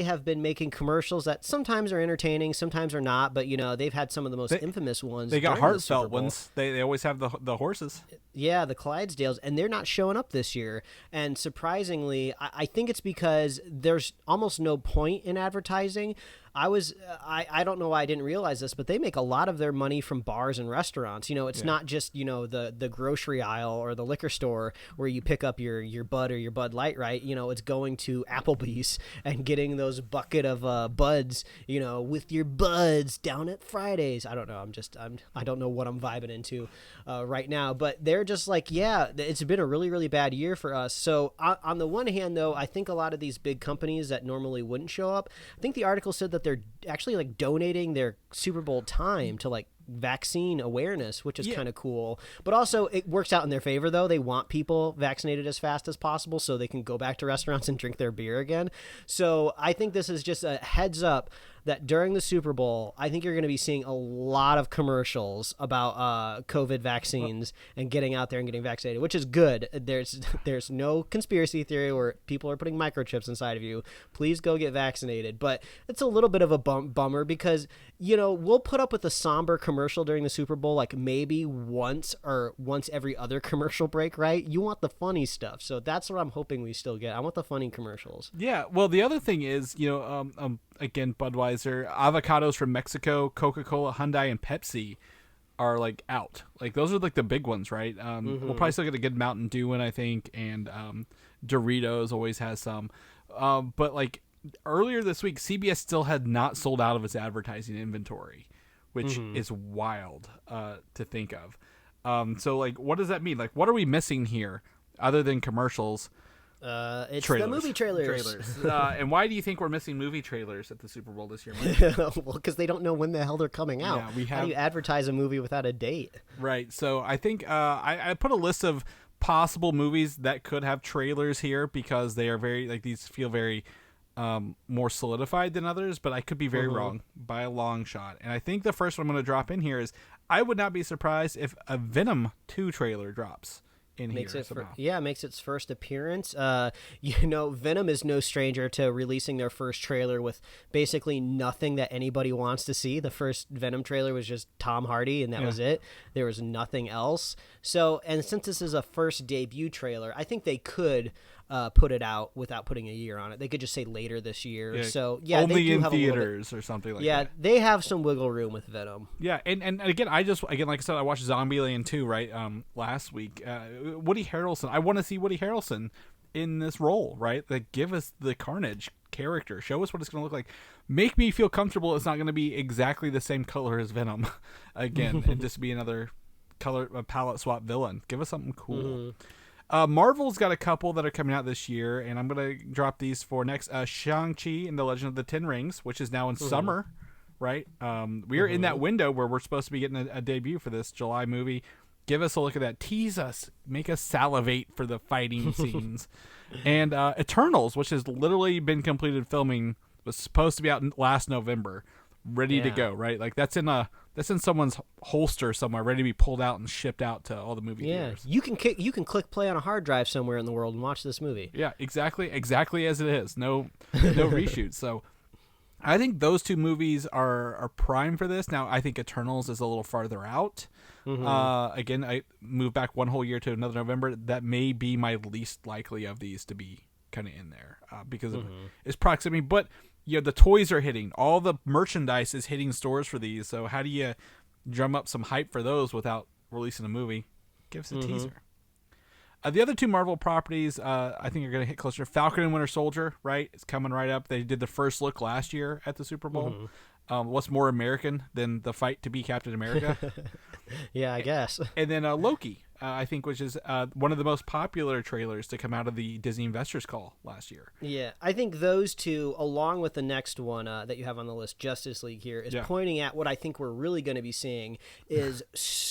have been making commercials that sometimes are entertaining, sometimes are not, but they've had some of the most infamous ones. They got heartfelt ones. They always have the horses. Yeah, the Clydesdales, and they're not showing up this year. And surprisingly, I think it's because there's almost no point in advertising. I don't know why I didn't realize this, but they make a lot of their money from bars and restaurants. It's not just, the grocery aisle or the liquor store where you pick up your Bud or your Bud Light, right? It's going to Applebee's and getting those bucket of Buds, with your Buds down at Fridays. I don't know. I don't know what I'm vibing into right now, but they're just like, it's been a really, really bad year for us. So on the one hand, though, I think a lot of these big companies that normally wouldn't show up, I think the article said that they're actually like donating their Super Bowl time to like vaccine awareness, which is kind of cool. But also, it works out in their favor, though. They want people vaccinated as fast as possible so they can go back to restaurants and drink their beer again. So I think this is just a heads up that during the Super Bowl, I think you're going to be seeing a lot of commercials about COVID vaccines and getting out there and getting vaccinated, which is good. There's no conspiracy theory where people are putting microchips inside of you. Please go get vaccinated. But it's a little bit of a bummer because, we'll put up with a somber commercial during the Super Bowl like maybe once every other commercial break, right? You want the funny stuff. So that's what I'm hoping we still get. I want the funny commercials. Yeah, well, the other thing is, again, Budweiser, avocados from Mexico, Coca-Cola, Hyundai, and Pepsi are like out. Like those are like the big ones, right? We'll probably still get a good Mountain Dew one, I think, and Doritos always has some. But like earlier this week, CBS still had not sold out of its advertising inventory, which is wild to think of. So like, what does that mean? Like, what are we missing here other than commercials? It's trailers. the movie trailers. And why do you think we're missing movie trailers at the Super Bowl this year, Mike? Well, because they don't know when the hell they're coming out. Yeah, How do you advertise a movie without a date? Right. So I think I put a list of possible movies that could have trailers here because they are very, like, these feel very more solidified than others, but I could be very wrong by a long shot. And I think the first one I'm going to drop in here is I would not be surprised if a Venom 2 trailer drops. Makes its first appearance. Venom is no stranger to releasing their first trailer with basically nothing that anybody wants to see. The first Venom trailer was just Tom Hardy, and that was it. There was nothing else. So, and since this is a first debut trailer, I think they could put it out without putting a year on it. They could just say later this year. So only they do in have theaters or something like that. Yeah, they have some wiggle room with Venom. Yeah, and again, like I said, I watched Zombieland 2 right last week. Woody Harrelson. I want to see Woody Harrelson in this role, right? Like, give us the Carnage character. Show us what it's going to look like. Make me feel comfortable. It's not going to be exactly the same color as Venom again, and just be another palette swap villain. Give us something cool. Marvel's got a couple that are coming out this year, and I'm going to drop these for next. Shang-Chi and the Legend of the Ten Rings, which is now in summer, right? We are in that window where we're supposed to be getting a debut for this July movie. Give us a look at that. Tease us. Make us salivate for the fighting scenes. And Eternals, which has literally been completed filming, was supposed to be out last November, ready to go, right? Like that's in someone's holster somewhere, ready to be pulled out and shipped out to all the movie theaters. You can click play on a hard drive somewhere in the world and watch this movie. Yeah, exactly as it is. No reshoots. So I think those two movies are prime for this. Now I think Eternals is a little farther out. Again, I moved back one whole year to another November. That may be my least likely of these to be kind of in there because of its proximity. But the toys are hitting. All the merchandise is hitting stores for these. So how do you drum up some hype for those without releasing a movie? Give us a teaser. The other two Marvel properties I think are going to hit closer. Falcon and Winter Soldier, right? It's coming right up. They did the first look last year at the Super Bowl. What's more American than the fight to be Captain America? Yeah, I guess. And then Loki, I think, which is one of the most popular trailers to come out of the Disney Investors Call last year. Yeah, I think those two, along with the next one that you have on the list, Justice League here, is pointing at what I think we're really going to be seeing is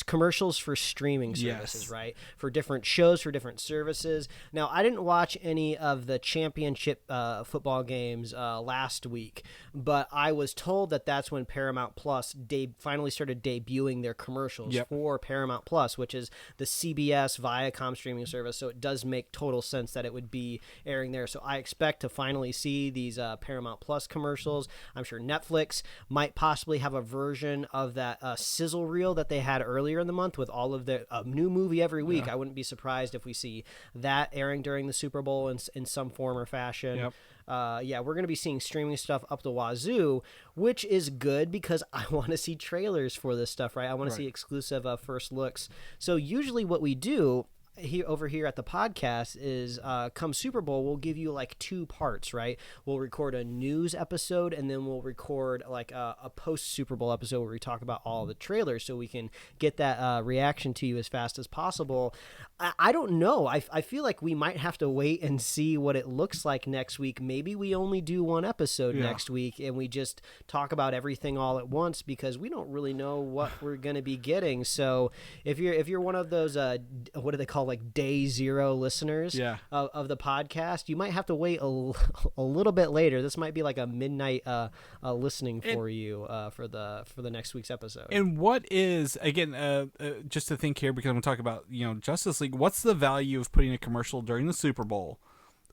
commercials for streaming services, right? For different shows, for different services. Now, I didn't watch any of the championship football games last week, but I was told that that's when Paramount Plus finally started debuting their commercials for Paramount Plus, which is the CBS Viacom streaming service. So it does make total sense that it would be airing there. So I expect to finally see these Paramount Plus commercials. I'm sure Netflix might possibly have a version of that sizzle reel that they had earlier in the month with all of the new movie every week. I wouldn't be surprised if we see that airing during the Super Bowl in some form or fashion. We're going to be seeing streaming stuff up the wazoo, which is good because I want to see trailers for this stuff, right? I want to see exclusive first looks. So usually what we do, over here at the podcast is come Super Bowl, we'll give you like 2 parts, right? We'll record a news episode, and then we'll record like a post Super Bowl episode where we talk about all the trailers, so we can get that reaction to you as fast as possible. I don't know. I feel like we might have to wait and see what it looks like next week. Maybe we only do 1 episode next week, and we just talk about everything all at once, because we don't really know what we're going to be getting. So if you're one of those what do they call, like, day 0 listeners of the podcast, you might have to wait a little bit later. This might be like a midnight listening for you for the next week's episode. And what is, again, just to think here, because I'm going to talk about Justice League, what's the value of putting a commercial during the Super Bowl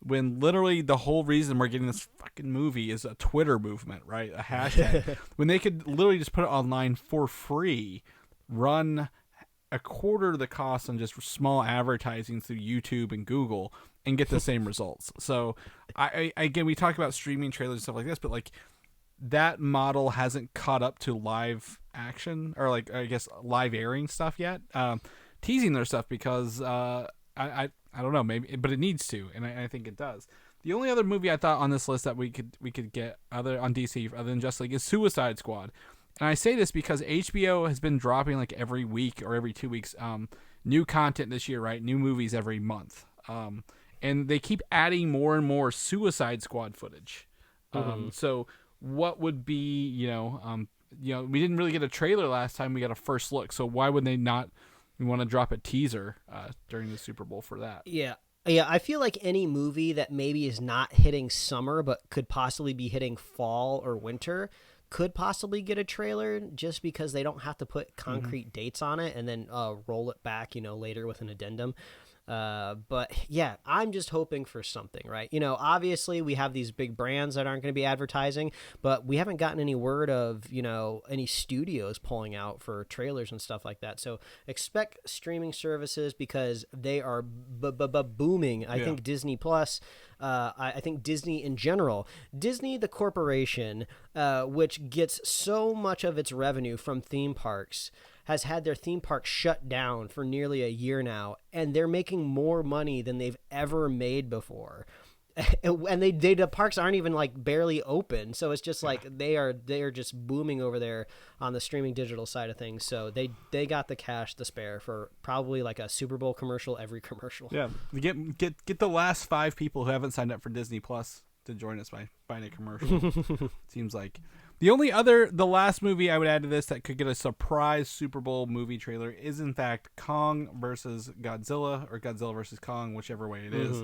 when literally the whole reason we're getting this fucking movie is a Twitter movement, right? A hashtag. When they could literally just put it online for free, run a quarter of the cost on just small advertising through YouTube and Google, and get the same results. So again, we talk about streaming trailers and stuff like this, but like that model hasn't caught up to live action, or like, I guess, live airing stuff yet. Teasing their stuff, because I don't know, maybe, but it needs to, and I think it does. The only other movie I thought on this list that we could get other on DC other than Justice League is Suicide Squad. And I say this because HBO has been dropping like every week or every 2 weeks new content this year, right? New movies every month. And they keep adding more and more Suicide Squad footage. So what would be, we didn't really get a trailer last time. We got a first look. So why would they not want to drop a teaser during the Super Bowl for that? Yeah, I feel like any movie that maybe is not hitting summer but could possibly be hitting fall or winter could possibly get a trailer, just because they don't have to put concrete dates on it and then roll it back, later with an addendum. But yeah, I'm just hoping for something, right? Obviously we have these big brands that aren't going to be advertising, but we haven't gotten any word of, any studios pulling out for trailers and stuff like that. So expect streaming services, because they are booming. I think Disney Plus, I think Disney in general, Disney, the corporation, which gets so much of its revenue from theme parks, has had their theme park shut down for nearly a year now, and they're making more money than they've ever made before. And the parks aren't even like barely open, so it's just like they are just booming over there on the streaming digital side of things. So they got the cash to spare for probably like a Super Bowl commercial every commercial. Yeah, get the last 5 people who haven't signed up for Disney Plus to join us by buying a commercial. Seems like. The last movie I would add to this that could get a surprise Super Bowl movie trailer is, in fact, Kong versus Godzilla, or Godzilla versus Kong, whichever way it is,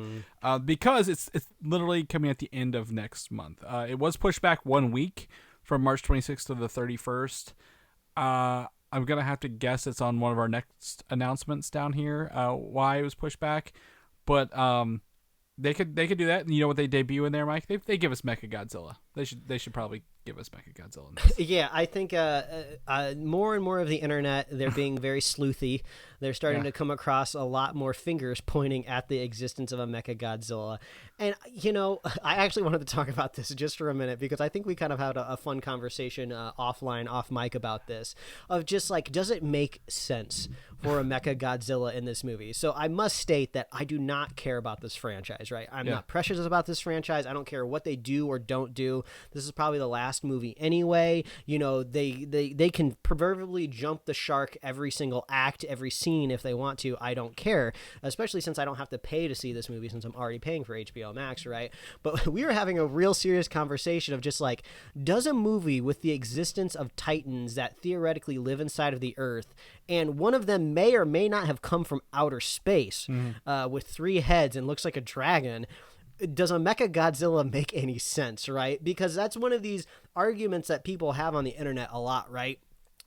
because it's literally coming at the end of next month. It was pushed back 1 week from March 26th to the 31st. I'm going to have to guess it's on one of our next announcements down here why it was pushed back, but they could do that. And you know what they debut in there, Mike? They give us MechaGodzilla. They should probably give us MechaGodzilla in this. Yeah, I think more and more of the internet, they're being very sleuthy. They're starting to come across a lot more fingers pointing at the existence of a MechaGodzilla. And, I actually wanted to talk about this just for a minute, because I think we kind of had a fun conversation off mic about this, of just like, does it make sense for a MechaGodzilla in this movie? So I must state that I do not care about this franchise, right? I'm not precious about this franchise. I don't care what they do or don't do. This is probably the last movie anyway. They can proverbially jump the shark every single act, every scene if they want to. I don't care, especially since I don't have to pay to see this movie, since I'm already paying for HBO Max, right? But we were having a real serious conversation of just like, does a movie with the existence of titans that theoretically live inside of the earth, and one of them may or may not have come from outer space with 3 heads and looks like a dragon, does a MechaGodzilla make any sense, right? Because that's one of these arguments that people have on the internet a lot, right?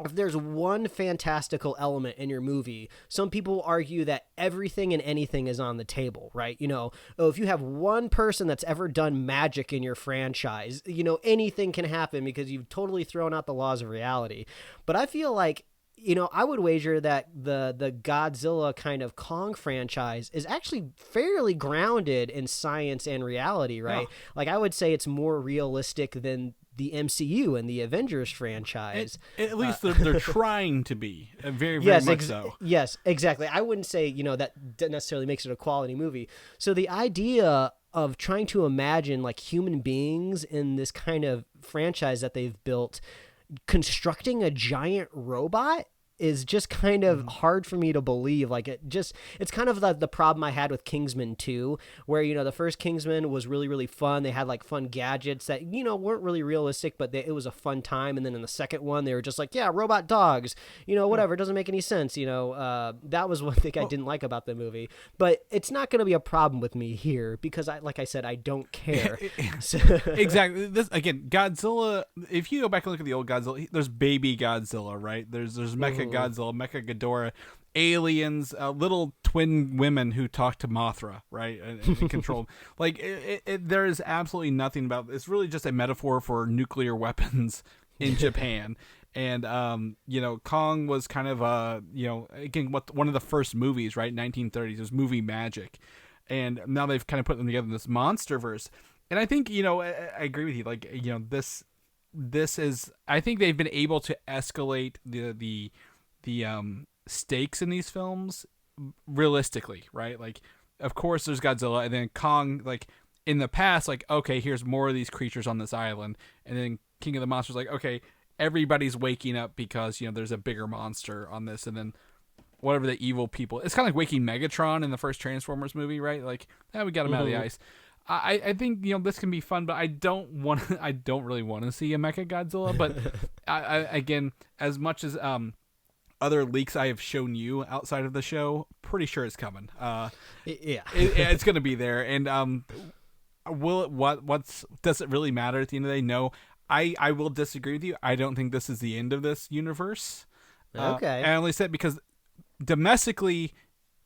If there's one fantastical element in your movie, some people argue that everything and anything is on the table, right? If you have one person that's ever done magic in your franchise, anything can happen because you've totally thrown out the laws of reality. But I feel like, I would wager that the Godzilla kind of Kong franchise is actually fairly grounded in science and reality, right? Yeah. Like, I would say it's more realistic than the MCU and the Avengers franchise. At least they're trying to be very, very much so. Yes, exactly. I wouldn't say, that necessarily makes it a quality movie. So the idea of trying to imagine like human beings in this kind of franchise that they've built, constructing a giant robot is just kind of hard for me to believe. Like it's kind of the problem I had with Kingsman 2, where, the first Kingsman was really, really fun. They had like fun gadgets that, weren't really realistic, but it was a fun time. And then in the second one, they were just like, yeah, robot dogs, whatever. It doesn't make any sense. That was one thing I didn't like about the movie, but it's not going to be a problem with me here because like I said, I don't care. Exactly. This again, Godzilla, if you go back and look at the old Godzilla, there's baby Godzilla, right? There's MechaGodzilla, MechaGhidorah, aliens, little twin women who talk to Mothra, right, and control. Like there is absolutely nothing about. It's really just a metaphor for nuclear weapons in Japan. And Kong was kind of again one of the first movies, right, 1930s. It was movie magic, and now they've kind of put them together in this MonsterVerse. And I think I agree with you. Like this is, I think they've been able to escalate the stakes in these films realistically, right? Like, of course there's Godzilla, and then Kong, like in the past, like, okay, here's more of these creatures on this island, and then King of the Monsters, like, okay, everybody's waking up because there's a bigger monster on this, and then whatever the evil people, it's kind of like waking Megatron in the first Transformers movie, right? Like, we got him out of the ice. I think this can be fun, but I don't really want to see a MechaGodzilla. But again, as much as other leaks I have shown you outside of the show, pretty sure it's coming. It's going to be there. And does it really matter at the end of the day? No, I will disagree with you. I don't think this is the end of this universe. Okay. I only said because domestically,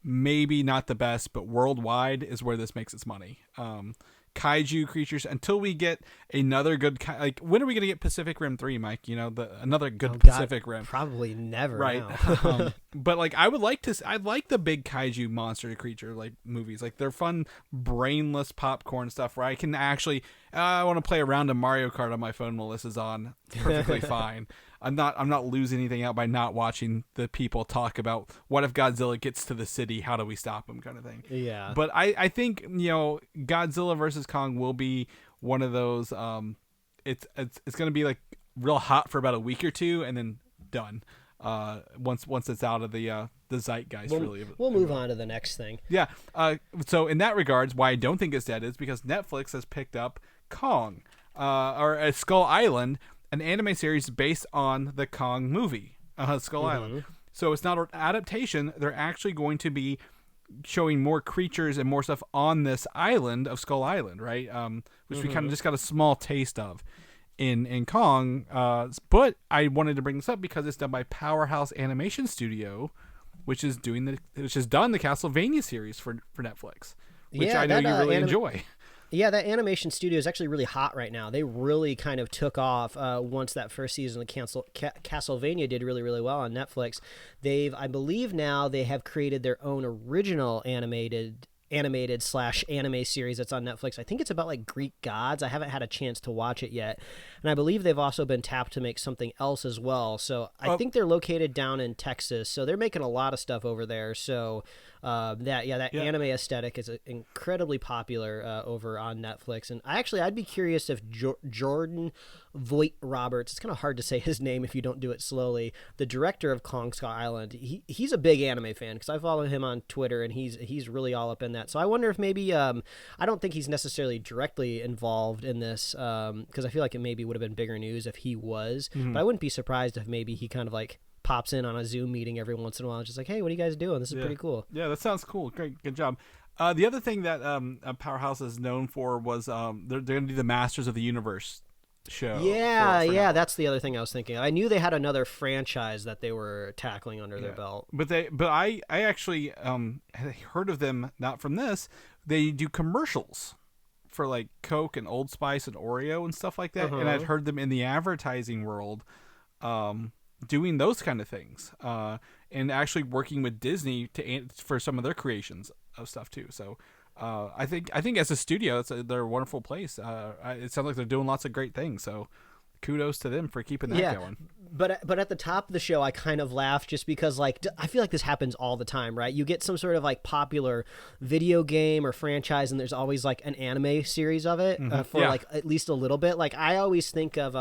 maybe not the best, but worldwide is where this makes its money. Kaiju creatures, until we get another good like, when are we going to get Pacific Rim 3, Mike? Another good Pacific Rim. Probably never, right? But like, I'd like the big kaiju monster creature like movies. Like, they're fun, brainless popcorn stuff where I can actually I want to play a round of Mario Kart on my phone while this is on. Perfectly fine. I'm not losing anything out by not watching the people talk about what if Godzilla gets to the city, how do we stop him, kind of thing. Yeah. But I think Godzilla versus Kong will be one of those. It's going to be like real hot for about a week or two, and then done. Once it's out of the zeitgeist, really. We'll move on to the next thing. Yeah. So in that regards, why I don't think it's dead is because Netflix has picked up Kong, or Skull Island, an anime series based on the Kong movie, Skull Island. So it's not an adaptation. They're actually going to be showing more creatures and more stuff on this island of Skull Island, right? Which we kind of just got a small taste of in Kong. But I wanted to bring this up because it's done by Powerhouse Animation Studio, which has done the Castlevania series for Netflix, which I know you really enjoy. Yeah, that animation studio is actually really hot right now. They really kind of took off once that first season of Castlevania did really, really well on Netflix. I believe now they have created their own original animated / anime series that's on Netflix. I think it's about like Greek gods. I haven't had a chance to watch it yet. And I believe they've also been tapped to make something else as well. So I think they're located down in Texas. So they're making a lot of stuff over there. So anime aesthetic is incredibly popular over on Netflix. And I'd be curious if Jordan Voight Roberts, it's kind of hard to say his name if you don't do it slowly, the director of Kong Skull Island, he's a big anime fan because I follow him on Twitter and he's really all up in that. So I wonder if maybe I don't think he's necessarily directly involved in this because I feel like it maybe would have been bigger news if he was, but I wouldn't be surprised if maybe he kind of like pops in on a Zoom meeting every once in a while and just like, hey, what are you guys doing? This is pretty cool. Yeah, that sounds cool. Great, good job. The other thing that Powerhouse is known for was they're going to do the Masters of the Universe show. Yeah, that's the other thing I was thinking. I knew they had another franchise that they were tackling under their belt. But I actually had heard of them not from this. They do commercials for like Coke and Old Spice and Oreo and stuff like that, and I'd heard them in the advertising world doing those kind of things, and actually working with Disney for some of their creations of stuff too. So I think as a studio, they're a wonderful place. It sounds like they're doing lots of great things. So kudos to them for keeping that going. But at the top of the show, I kind of laughed just because, like, I feel like this happens all the time, right? You get some sort of, like, popular video game or franchise, and there's always, like, an anime series of it for, like, at least a little bit. Like, I always think of,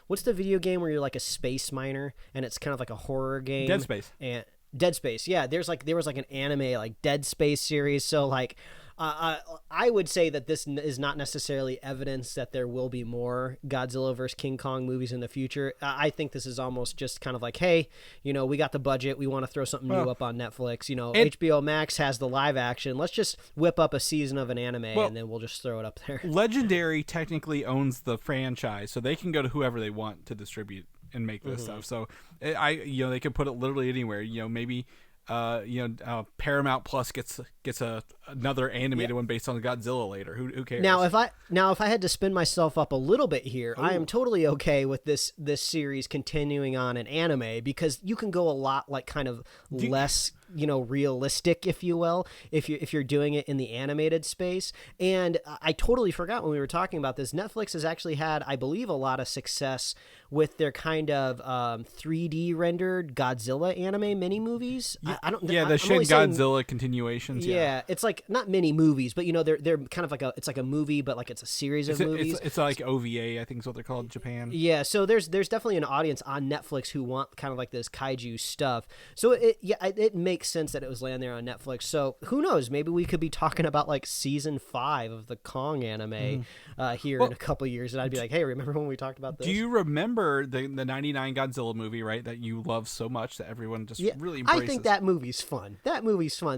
what's the video game where you're, like, a space miner, and it's kind of like a horror game? Dead Space. And Dead Space, yeah. There was, like, an anime, like, Dead Space series, so, like... I would say that this is not necessarily evidence that there will be more Godzilla vs. King Kong movies in the future. I think this is almost just kind of like, hey, you know, we got the budget. We want to throw something new up on Netflix. You know, HBO Max has the live action. Let's just whip up a season of an anime and then we'll just throw it up there. Legendary technically owns the franchise, so they can go to whoever they want to distribute and make this stuff. So they could put it literally anywhere. You know, maybe... Paramount Plus gets another animated one based on Godzilla later. Who cares? Now, if I had to spin myself up a little bit here, I am totally okay with this series continuing on in anime because you can go a lot like kind of less realistic, if you will, if you're doing it in the animated space. And I totally forgot when we were talking about this. Netflix has actually had, I believe, a lot of success with their kind of 3D rendered Godzilla anime mini movies. The Shin Godzilla continuations. Yeah, it's like not mini movies, but they're kind of like a movie, but like it's a series of movies. It's like OVA, I think is what they're called in Japan. Yeah, so there's definitely an audience on Netflix who want kind of like this kaiju stuff. So it makes sense that it was laying there on Netflix. So who knows? Maybe we could be talking about like season 5 of the Kong anime here in a couple of years, and I'd be like, hey, remember when we talked about this? Do you remember the 99 Godzilla movie, right, that you love so much that everyone just really embraces? I think that movie's fun.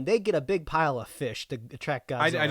They get a big pile of fish to attract Godzilla. I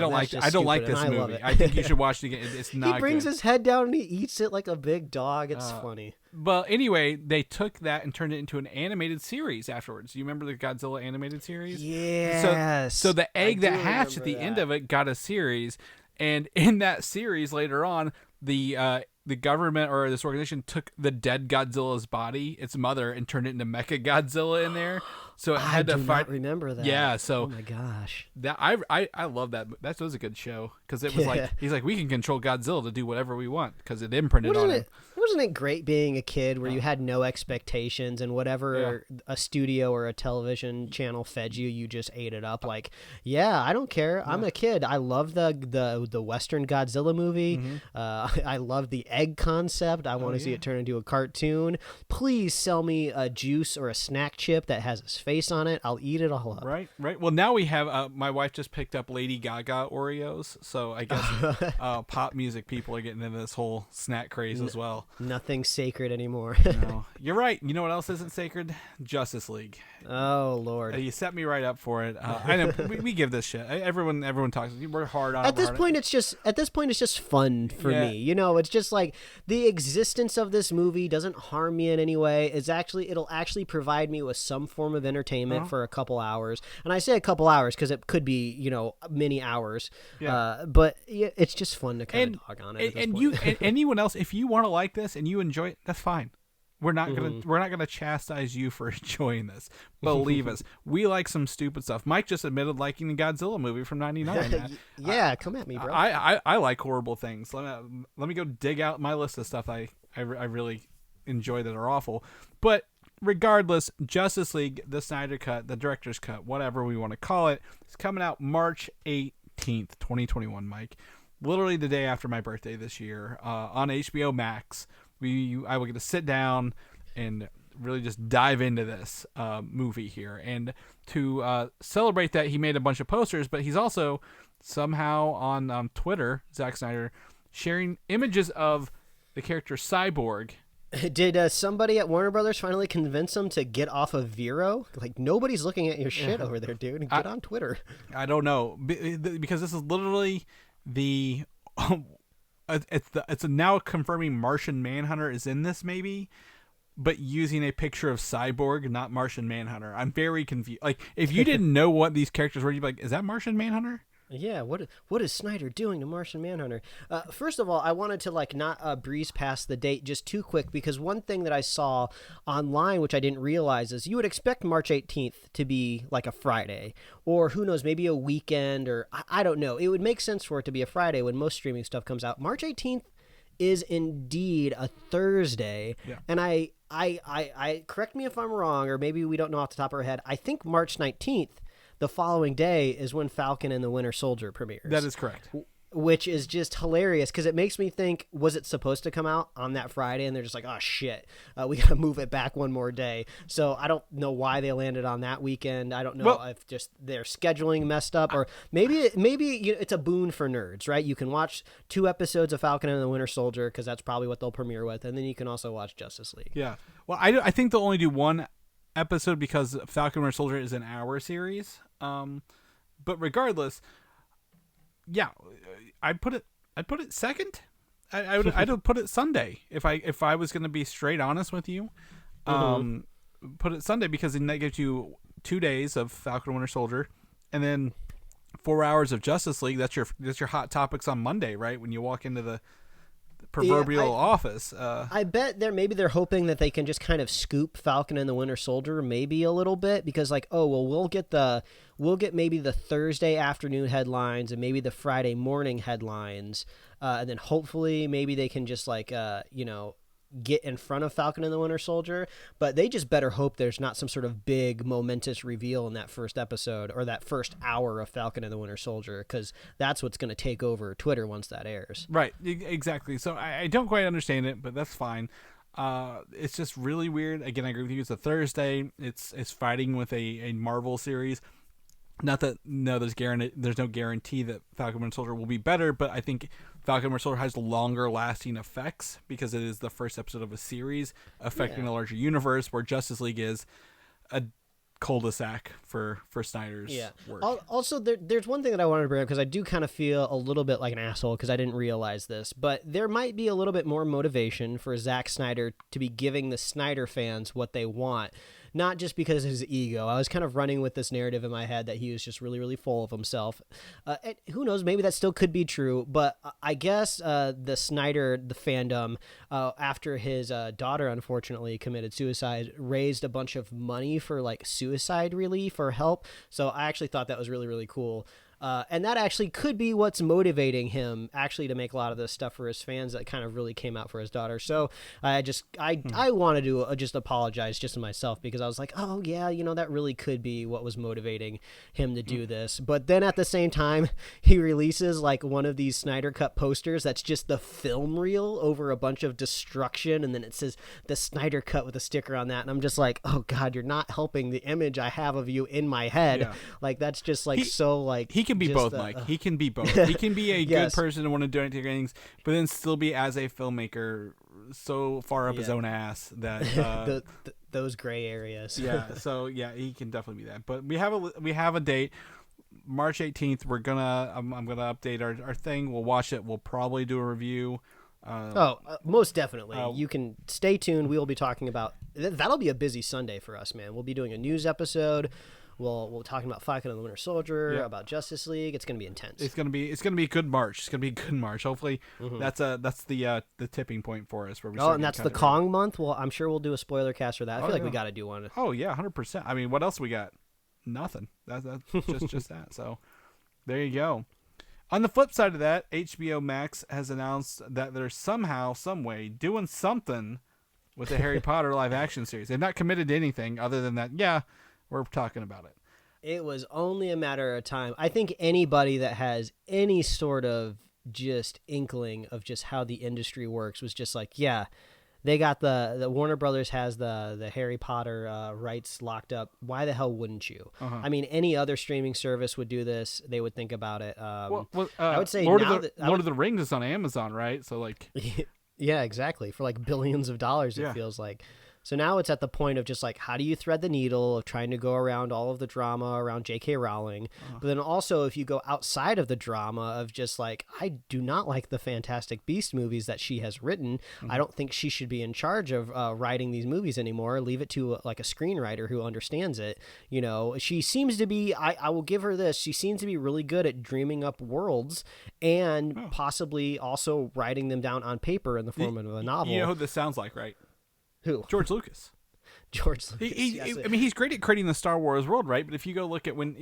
don't like this movie. I think you should watch it again. It's not. He brings good. His head down and he eats it like a big dog. It's funny. But anyway, they took that and turned it into an animated series afterwards. Do you remember the Godzilla animated series? Yes. So the egg that hatched at the end of it got a series, and in that series later on, the government or this organization took the dead Godzilla's body, its mother, and turned it into MechaGodzilla in there. So it had to fight. I do not remember that. Yeah. So oh my gosh, that I love that. That was a good show because it was like he's like, we can control Godzilla to do whatever we want because it imprinted on him. Wasn't it great being a kid where you had no expectations and whatever a studio or a television channel fed you, you just ate it up? Like, I don't care. I'm a kid. I love the Western Godzilla movie. I love the egg concept. I want to see it turn into a cartoon. Please sell me a juice or a snack chip that has his face on it. I'll eat it all up. Right. Well, now we have. My wife just picked up Lady Gaga Oreos, so I guess pop music people are getting into this whole snack craze as well. Nothing's sacred anymore. No, you're right. You know what else isn't sacred? Justice League. Oh Lord, you set me right up for it. I know we give this shit. Everyone talks. We're hard on. At this point, it's just fun for me. You know, it's just like the existence of this movie doesn't harm me in any way. It'll actually provide me with some form of entertainment for a couple hours. And I say a couple hours because it could be many hours. Yeah. But it's just fun to kind of dog on it. And anyone else, if you want to like this and you enjoy it, that's fine. We're not gonna chastise you for enjoying this. Believe us, we like some stupid stuff. Mike just admitted liking the Godzilla movie from '99. Come at me, bro. I like horrible things. Let me go dig out my list of stuff I really enjoy that are awful. But regardless, Justice League, the Snyder Cut, the Director's Cut, whatever we want to call it, is coming out March 18th, 2021. Mike, literally the day after my birthday this year, on HBO Max. I will get to sit down and really just dive into this movie here. And to celebrate that, he made a bunch of posters, but he's also somehow on Twitter, Zack Snyder, sharing images of the character Cyborg. Did somebody at Warner Brothers finally convince him to get off of Vero? Like, nobody's looking at your shit over there, dude. Get on Twitter. I don't know, because this is literally the... It's now confirming Martian Manhunter is in this, maybe, but using a picture of Cyborg, not Martian Manhunter. I'm very confused. Like, if you didn't know what these characters were, you'd be like, is that Martian Manhunter? Yeah, what is Snyder doing to Martian Manhunter? First of all, I wanted to not breeze past the date just too quick, because one thing that I saw online, which I didn't realize, is you would expect March 18th to be like a Friday, or who knows, maybe a weekend, or I don't know. It would make sense for it to be a Friday when most streaming stuff comes out. March 18th is indeed a Thursday. Yeah. And I correct me if I'm wrong, or maybe we don't know off the top of our head. I think March 19th, the following day, is when Falcon and the Winter Soldier premieres. That is correct. Which is just hilarious because it makes me think, was it supposed to come out on that Friday? And they're just like, oh, shit, we got to move it back one more day. So I don't know why they landed on that weekend. I don't know if just their scheduling messed up, or maybe it's a boon for nerds, right? You can watch 2 episodes of Falcon and the Winter Soldier because that's probably what they'll premiere with. And then you can also watch Justice League. Yeah. Well, I think they'll only do 1 episode because Falcon and Winter Soldier is an hour series. But regardless... Yeah, I'd put it second. I'd put it Sunday if I was going to be straight honest with you. Put it Sunday because then that gives you 2 days of Falcon and Winter Soldier, and then 4 hours of Justice League. That's your hot topics on Monday, right? When you walk into the proverbial office. I bet they're hoping that they can just kind of scoop Falcon and the Winter Soldier maybe a little bit, because like, oh well, we'll get maybe the Thursday afternoon headlines and maybe the Friday morning headlines, and then hopefully maybe they can just like get in front of Falcon and the Winter Soldier. But they just better hope there's not some sort of big momentous reveal in that first episode or that first hour of Falcon and the Winter Soldier, because that's what's going to take over Twitter once that airs. Right, exactly. So I don't quite understand it, but that's fine. It's just really weird. Again, I agree with you. It's a Thursday. It's fighting with a Marvel series. Not that there's no guarantee that Falcon and Winter Soldier will be better, but I think Falcon and Winter Soldier has longer lasting effects because it is the first episode of a series affecting a larger universe, where Justice League is a cul-de-sac for Snyder's work. Also, there's one thing that I wanted to bring up, because I do kind of feel a little bit like an asshole because I didn't realize this, but there might be a little bit more motivation for Zack Snyder to be giving the Snyder fans what they want. Not just because of his ego. I was kind of running with this narrative in my head that he was just really, really full of himself. And who knows, maybe that still could be true, but I guess the Snyder, the fandom, after his daughter unfortunately committed suicide, raised a bunch of money for like suicide relief or help. So I actually thought that was really, really cool. And that actually could be what's motivating him actually to make a lot of this stuff for his fans that kind of really came out for his daughter. So I wanted to just apologize just to myself, because I was like, oh yeah, that really could be what was motivating him to do this. But then at the same time, he releases like one of these Snyder Cut posters that's just the film reel over a bunch of destruction, and then it says the Snyder Cut with a sticker on that, and I'm just like, oh god, you're not helping the image I have of you in my head. Yeah. Like that's just like he can be both, Mike. He can be both. He can be a good person and want to donate to things, but then still be, as a filmmaker, so far up his own ass that those gray areas. Yeah. So yeah, he can definitely be that. But we have a date, March 18th. I'm gonna update our thing. We'll watch it. We'll probably do a review. Most definitely. You can stay tuned. We will be talking about that'll be a busy Sunday for us, man. We'll be doing a news episode. We'll talking about Falcon and the Winter Soldier, about Justice League. It's going to be intense. It's going to be a good March. It's going to be a good March. Hopefully, that's the tipping point for us. Where we and that's the Kong month. Well, I'm sure we'll do a spoiler cast for that. I feel like we got to do one. Oh yeah, 100%. I mean, what else we got? Nothing. That's just that. So there you go. On the flip side of that, HBO Max has announced that they're somehow, some way, doing something with the Harry Potter live action series. They've not committed to anything other than that. Yeah. We're talking about it. It was only a matter of time. I think anybody that has any sort of just inkling of just how the industry works was just like, yeah, they got the Warner Brothers has the Harry Potter rights locked up. Why the hell wouldn't you? I mean, any other streaming service would do this. They would think about it. I would say Lord of the Rings is on Amazon, right? So like, yeah, exactly. For like billions of dollars, it feels like. So now it's at the point of just like, how do you thread the needle of trying to go around all of the drama around J.K. Rowling? But then also if you go outside of the drama of just like, I do not like the Fantastic Beast movies that she has written. I don't think she should be in charge of writing these movies anymore. Leave it to like a screenwriter who understands it. She seems to be, I will give her this. She seems to be really good at dreaming up worlds and possibly also writing them down on paper in the form of a novel. You know who this sounds like, right? Who? George Lucas. George Lucas. I mean, he's great at creating the Star Wars world, right? But if you go look at when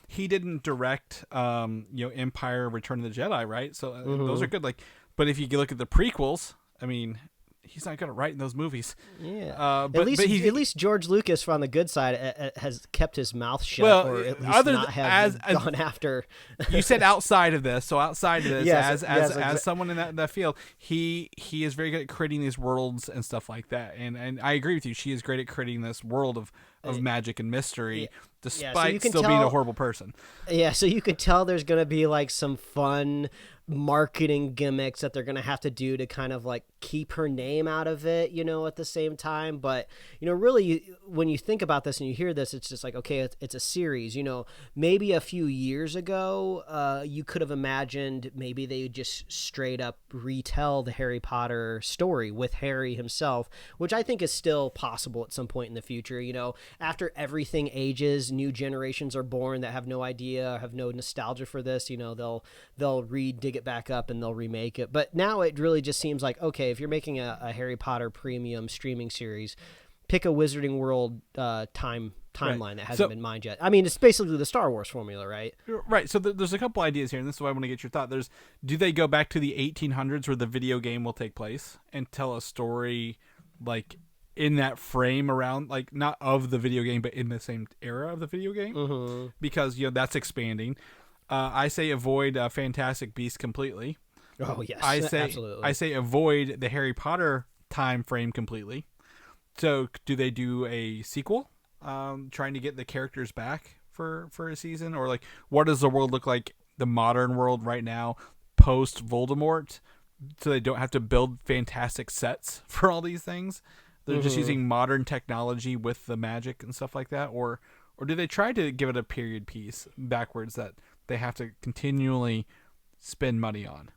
he didn't direct Empire, Return of the Jedi, right? So those are good. Like, but if you look at the prequels, I mean, he's not good at writing those movies. Yeah. At least George Lucas, on the good side, has kept his mouth shut, or at least not have gone after. You said outside of this, so outside of this, as someone in that field, he is very good at creating these worlds and stuff like that. And I agree with you. She is great at creating this world of magic and mystery, despite still being a horrible person. Yeah, so you can tell there's going to be like some fun marketing gimmicks that they're going to have to do to kind of like keep her name out of it, at the same time. But, really, when you think about this and you hear this, it's just like, okay, it's a series. Maybe a few years ago, you could have imagined maybe they would just straight up retell the Harry Potter story with Harry himself, which I think is still possible at some point in the future. After everything ages, new generations are born that have no idea, have no nostalgia for this. They'll dig it back up and they'll remake it. But now it really just seems like, okay, if you're making a Harry Potter premium streaming series, pick a Wizarding World timeline that hasn't been mined yet. I mean, it's basically the Star Wars formula, right? Right. So there's a couple ideas here, and this is why I want to get your thought. Do they go back to the 1800s where the video game will take place and tell a story like in that frame around, like not of the video game, but in the same era of the video game? Mm-hmm. Because, that's expanding. I say avoid Fantastic Beasts completely. Oh, yes. Absolutely. I say avoid the Harry Potter time frame completely. So do they do a sequel, trying to get the characters back for a season? Or like, what does the world look like, the modern world right now, post Voldemort, so they don't have to build fantastic sets for all these things? They're just using modern technology with the magic and stuff like that? Or do they try to give it a period piece backwards that they have to continually spend money on?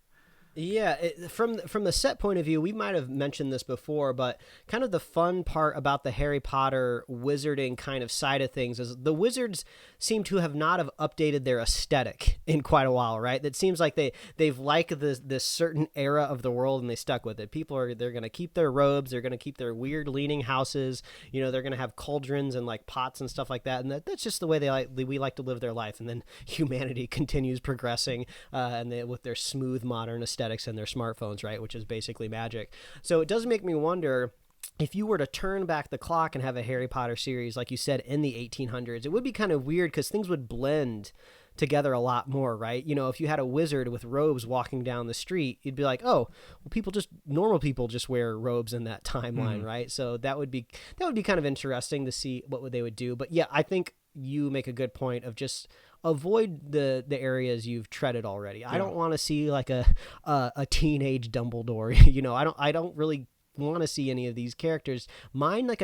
Yeah, from the set point of view, we might have mentioned this before, but kind of the fun part about the Harry Potter wizarding kind of side of things is the wizards seem to have not have updated their aesthetic in quite a while, right? It seems like they've liked this certain era of the world and they stuck with it. They're going to keep their robes, they're going to keep their weird leaning houses, they're going to have cauldrons and like pots and stuff like that, and that's just the way we like to live their life. And then humanity continues progressing, with their smooth modern aesthetic and their smartphones, right, which is basically magic. So it does make me wonder, if you were to turn back the clock and have a Harry Potter series, like you said, in the 1800s, it would be kind of weird because things would blend together a lot more, right? If you had a wizard with robes walking down the street, you'd be like, oh, well, normal people just wear robes in that timeline, right? So that would be kind of interesting to see what they would do. But yeah, I think you make a good point of just avoid the areas you've treaded already. Yeah. I don't want to see like a teenage Dumbledore. I don't really want to see any of these characters. Mine like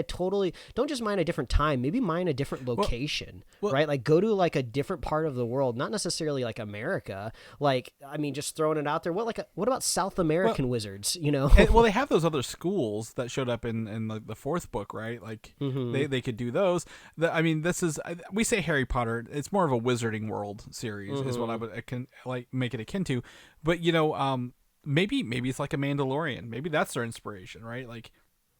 don't just mine a different time, maybe mine a different location, right? Like go to like a different part of the world, not necessarily like America. Like, I mean, just throwing it out there. What about South American wizards, they have those other schools that showed up in the fourth book, right? Like they could do those. We say Harry Potter, it's more of a Wizarding World series is what I can like make it akin to. But maybe it's like a Mandalorian. Maybe that's their inspiration, right? Like,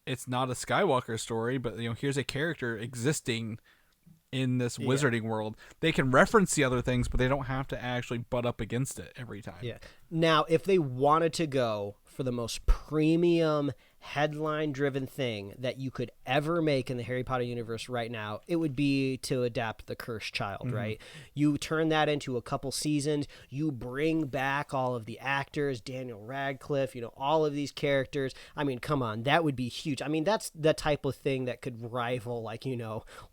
it's not a Skywalker story, but here's a character existing in this wizarding world. They can reference the other things, but they don't have to actually butt up against it every time. Yeah. Now, if they wanted to go for the most premium headline-driven thing that you could ever make in the Harry Potter universe right now, it would be to adapt The Cursed Child, right? You turn that into a couple seasons, you bring back all of the actors, Daniel Radcliffe, all of these characters. I mean, come on, that would be huge. I mean, that's the type of thing that could rival, like,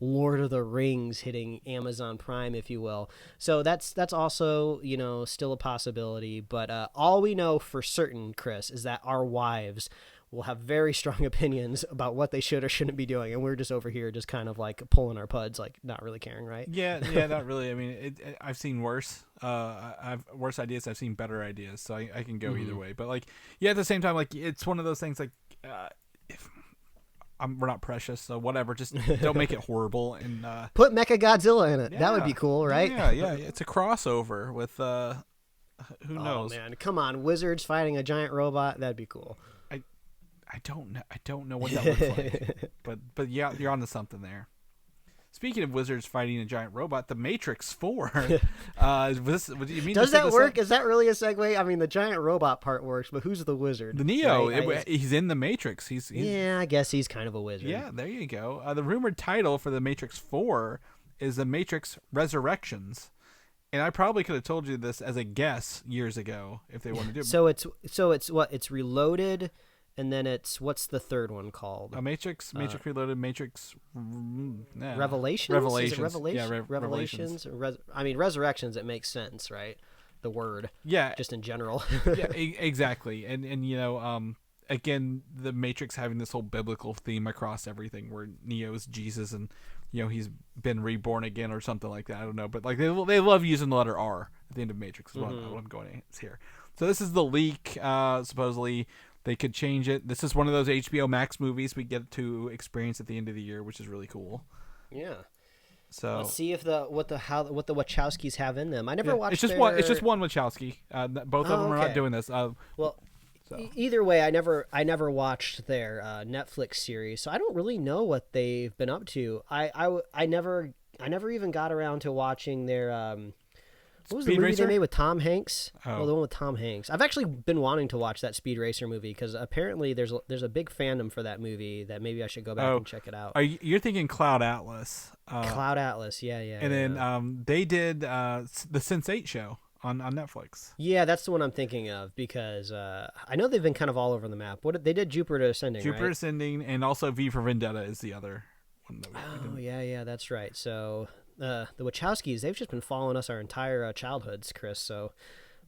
Lord of the Rings hitting Amazon Prime, if you will. So that's also, still a possibility. But all we know for certain, Chris, is that our wives will have very strong opinions about what they should or shouldn't be doing, and we're just over here just kind of like pulling our puds, like not really caring, right? Yeah, not really. I mean, I've seen worse. I've worse ideas. I've seen better ideas, so I can go either way. But like, at the same time, like it's one of those things. Like, we're not precious, so whatever. Just don't make it horrible and put MechaGodzilla in it. Yeah, that would be cool, right? Yeah. It's a crossover with who knows? Oh man, come on, wizards fighting a giant robot. That'd be cool. I I don't know what that looks like. But yeah, you're onto something there. Speaking of wizards fighting a giant robot, The Matrix 4. Do you mean Does to set that this work? up? Is that really a segue? I mean, the giant robot part works, but who's the wizard? The Neo, Right? he's in The Matrix. He's Yeah, I guess he's kind of a wizard. Yeah, there you go. The rumored title for The Matrix 4 is The Matrix Resurrections. And I probably could have told you this as a guess years ago if they wanted to do it. So it's what? It's Reloaded, and then what's the third one called? Matrix Reloaded, Matrix Revelations? Revelations. Is it Revelation? Yeah, Revelations. Resurrections. It makes sense, right? The word. Yeah. Just in general. Yeah, exactly. And you know, again, the Matrix having this whole biblical theme across everything, where Neo's Jesus and he's been reborn again or something like that. I don't know, but like they love using the letter R at the end of Matrix. Is what I'm going to here. So this is the leak. Supposedly they could change it. This is one of those HBO Max movies we get to experience at the end of the year, which is really cool. Yeah. So let's see if what the Wachowskis have in them. I never watched. It's just one Wachowski. Both of them are not doing this. Either way, I never watched their Netflix series, so I don't really know what they've been up to. I never even got around to watching their what was the movie they made with Tom Hanks? Oh, the one with Tom Hanks. I've actually been wanting to watch that Speed Racer movie because apparently there's a big fandom for that movie that maybe I should go back and check it out. You're thinking Cloud Atlas? Cloud Atlas, yeah. And then they did the Sense8 show on Netflix. Yeah, that's the one I'm thinking of because I know they've been kind of all over the map. They did Jupiter Ascending, Jupiter right? Ascending, and also V for Vendetta is the other one. Yeah, that's right. So the Wachowskis, they've just been following us our entire childhoods, Chris. So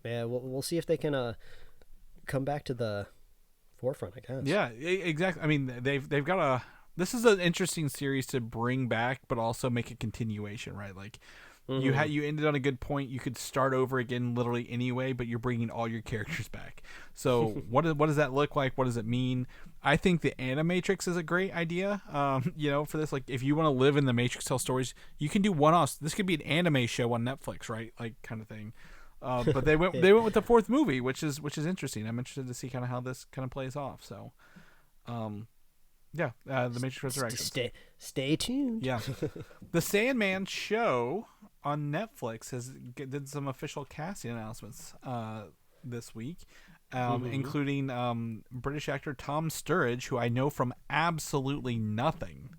yeah, we'll see if they can come back to the forefront, I guess. Yeah, exactly. I mean, they've got this is an interesting series to bring back, but also make a continuation, right? Like. Mm-hmm. You ended on a good point. You could start over again literally anyway, but you're bringing all your characters back. So what does that look like? What does it mean? I think the Animatrix is a great idea. For this, like if you want to live in the Matrix, tell stories, you can do one-offs. This could be an anime show on Netflix, right? Like kind of thing. But they went with the fourth movie, which is interesting. I'm interested to see kind of how this kind of plays off. So, the Matrix Resurrections. Stay tuned. Yeah, the Sandman show on Netflix did some official casting announcements this week, including British actor Tom Sturridge, who I know from absolutely nothing,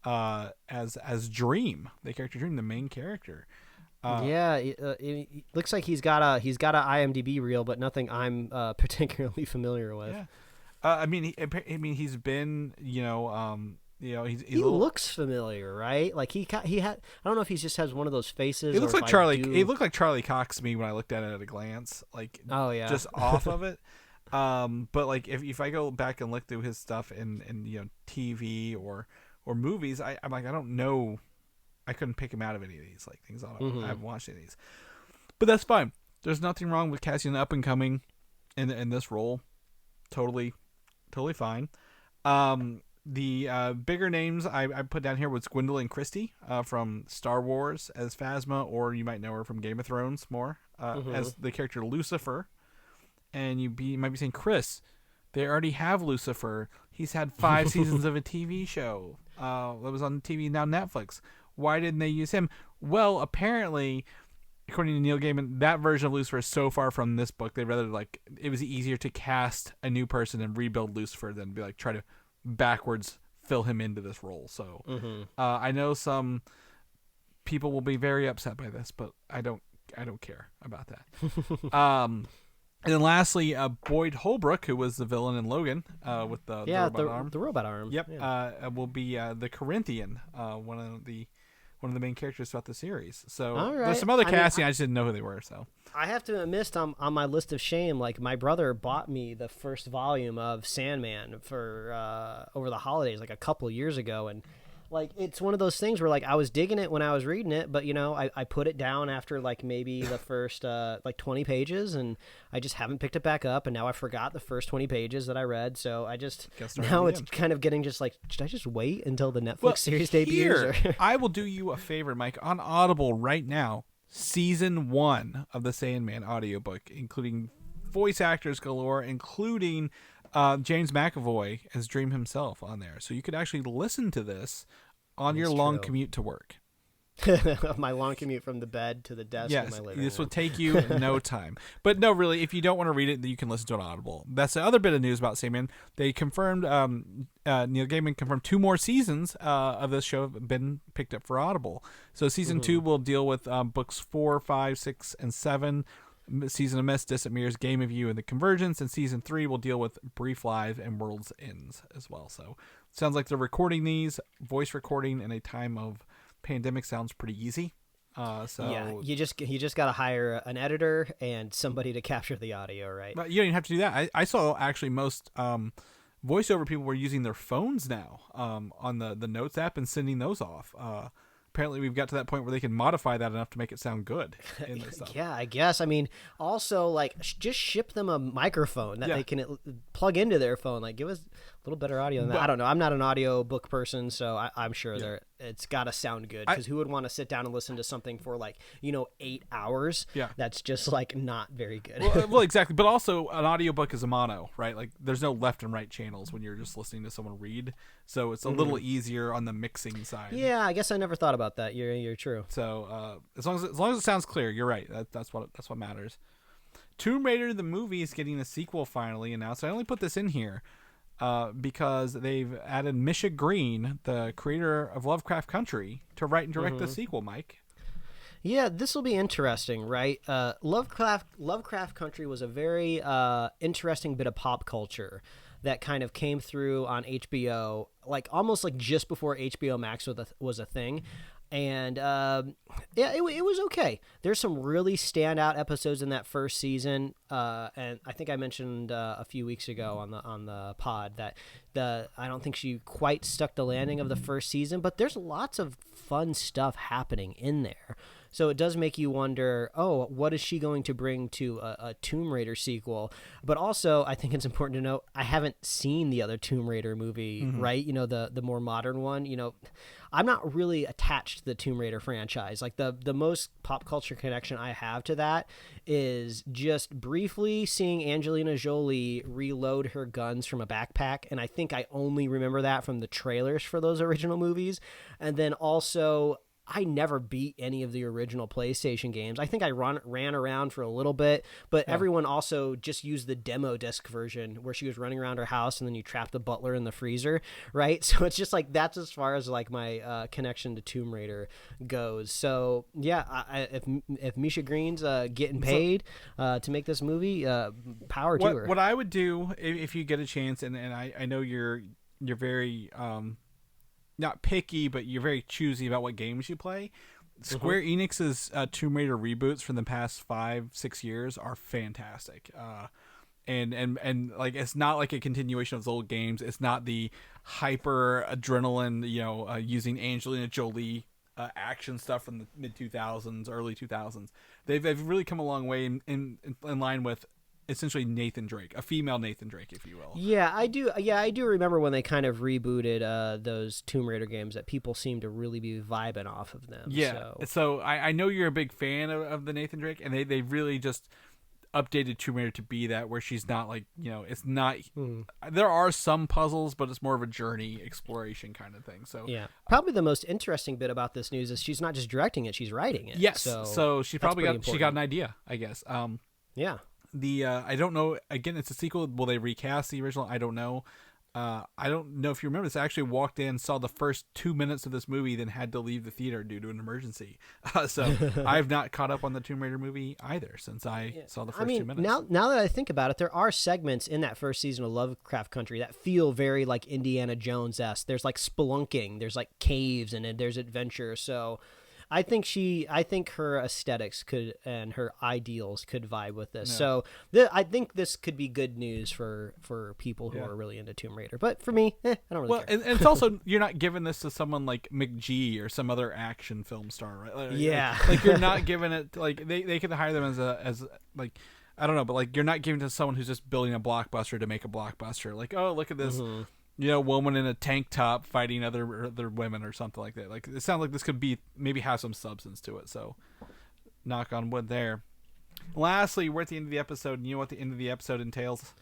as Dream, the character Dream, the main character. It looks like he's got a IMDb reel, but nothing I'm particularly familiar with. Yeah, he's been he looks familiar, right? Like he had. I don't know if he just has one of those faces. He looks like Charlie. He looked like Charlie Cox to me when I looked at it at a glance. Like, just off of it. But like if I go back and look through his stuff in TV or movies, I'm like I don't know. I couldn't pick him out of any of these things. I haven't watched any of these, but that's fine. There's nothing wrong with casting an up and coming in this role. Totally fine. The bigger names I put down here was Gwendolyn Christie from Star Wars as Phasma, or you might know her from Game of Thrones more as the character Lucifer. And you might be saying, Chris, they already have Lucifer. He's had 5 seasons of a TV show that was on TV, now Netflix. Why didn't they use him? Well, apparently, according to Neil Gaiman, that version of Lucifer is so far from this book, they'd rather it was easier to cast a new person and rebuild Lucifer than be try to backwards fill him into this role. So I know some people will be very upset by this, but I don't care about that. And then lastly, Boyd Holbrook, who was the villain in Logan with the robot arm. The robot arm. Yep. Yeah. Will be the Corinthian, one of the main characters throughout the series. So there's some other casting. I just didn't know who they were. So I have to admit, on my list of shame, like my brother bought me the first volume of Sandman for over the holidays, like a couple of years ago, and like it's one of those things where I was digging it when I was reading it, but I put it down after maybe the first 20 pages, and I just haven't picked it back up, and now I forgot the first 20 pages that I read, so I just now it's kind of getting just should I just wait until the Netflix series debuts? I will do you a favor, Mike, on Audible right now. Season 1 of the Sandman audiobook, including voice actors galore, including James McAvoy as Dream himself on there, so you could actually listen to this on your That's long true. commute to work. My long commute from the bed to the desk in my Yes, living this room. would take you no time. But no, really, if you don't want to read it, you can listen to it on Audible. That's the other bit of news about Sandman. They confirmed, Neil Gaiman confirmed 2 more seasons of this show have been picked up for Audible. So season 2 will deal with books 4, 5, 6, and 7. Season of Mist, Distant Mirrors, Game of You, and The Convergence. And season 3 will deal with Brief Live and World's Ends as well. So sounds like they're recording these. Voice recording in a time of pandemic sounds pretty easy. Yeah, you just got to hire an editor and somebody to capture the audio, right? But you don't even have to do that. I saw actually most voiceover people were using their phones now on the Notes app and sending those off. Apparently, we've got to that point where they can modify that enough to make it sound good in this stuff. Yeah, I guess. I mean, also, like, just ship them a microphone that they can plug into their phone. Like, give us a little better audio than that. I don't know. I'm not an audio book person, so I'm sure it's got to sound good. Because who would want to sit down and listen to something for, 8 hours? Yeah. That's just, not very good. Well, exactly. But also, an audiobook is a mono, right? Like, there's no left and right channels when you're just listening to someone read. So it's a little easier on the mixing side. Yeah, I guess I never thought about that. You're true. So as long as it sounds clear, you're right. That's what matters. Tomb Raider the movie is getting a sequel finally announced. I only put this in here because they've added Misha Green, the creator of Lovecraft Country, to write and direct the sequel. Mike. Yeah, this will be interesting, right? Lovecraft Country was a very interesting bit of pop culture that kind of came through on HBO, almost just before HBO Max was a thing. And it was okay. There's some really standout episodes in that first season, and I think I mentioned a few weeks ago on the pod that I don't think she quite stuck the landing of the first season, but there's lots of fun stuff happening in there. So it does make you wonder, what is she going to bring to a Tomb Raider sequel? But also, I think it's important to note, I haven't seen the other Tomb Raider movie, right? The more modern one. I'm not really attached to the Tomb Raider franchise. The most pop culture connection I have to that is just briefly seeing Angelina Jolie reload her guns from a backpack. And I think I only remember that from the trailers for those original movies. And then also, I never beat any of the original PlayStation games. I think I ran around for a little bit, but everyone also just used the demo disc version where she was running around her house and then you trap the butler in the freezer, right? So it's just that's as far as my connection to Tomb Raider goes. So yeah, if Misha Green's getting paid to make this movie, power to her. What I would do if you get a chance, and I know you're very not picky, but you're very choosy about what games you play. Square Enix's Tomb Raider reboots from the past 5-6 years are fantastic. And it's not like a continuation of those old games. It's not the hyper adrenaline, using Angelina Jolie action stuff from the mid 2000s, early 2000s. They've really come a long way in line with essentially Nathan Drake, a female Nathan Drake, if you will. Yeah, I do. Yeah, I do remember when they kind of rebooted those Tomb Raider games that people seem to really be vibing off of them. Yeah. So I know you're a big fan of the Nathan Drake, and they really just updated Tomb Raider to be that, where she's not it's not. There are some puzzles, but it's more of a journey exploration kind of thing. So yeah, probably the most interesting bit about this news is she's not just directing it; she's writing it. Yes. So she probably got an idea, I guess. Yeah. I don't know. Again, it's a sequel. Will they recast the original? I don't know. I don't know if you remember this. I actually walked in, saw the first 2 minutes of this movie, then had to leave the theater due to an emergency. So I've not caught up on the Tomb Raider movie either since I saw the first 2 minutes. Now that I think about it, there are segments in that first season of Lovecraft Country that feel very like Indiana Jones-esque. There's spelunking, there's caves, and there's adventure. So I think her aesthetics and her ideals could vibe with this. Yeah. So I think this could be good news for people who are really into Tomb Raider. But for me, I don't really care. And it's also, you're not giving this to someone like McGee or some other action film star, right? You're not giving it they could hire them as I don't know, but you're not giving it to someone who's just building a blockbuster to make a blockbuster. Look at this. Woman in a tank top fighting other women or something like that. It sounds like this could maybe have some substance to it. So, knock on wood there. Lastly, we're at the end of the episode, and you know what the end of the episode entails?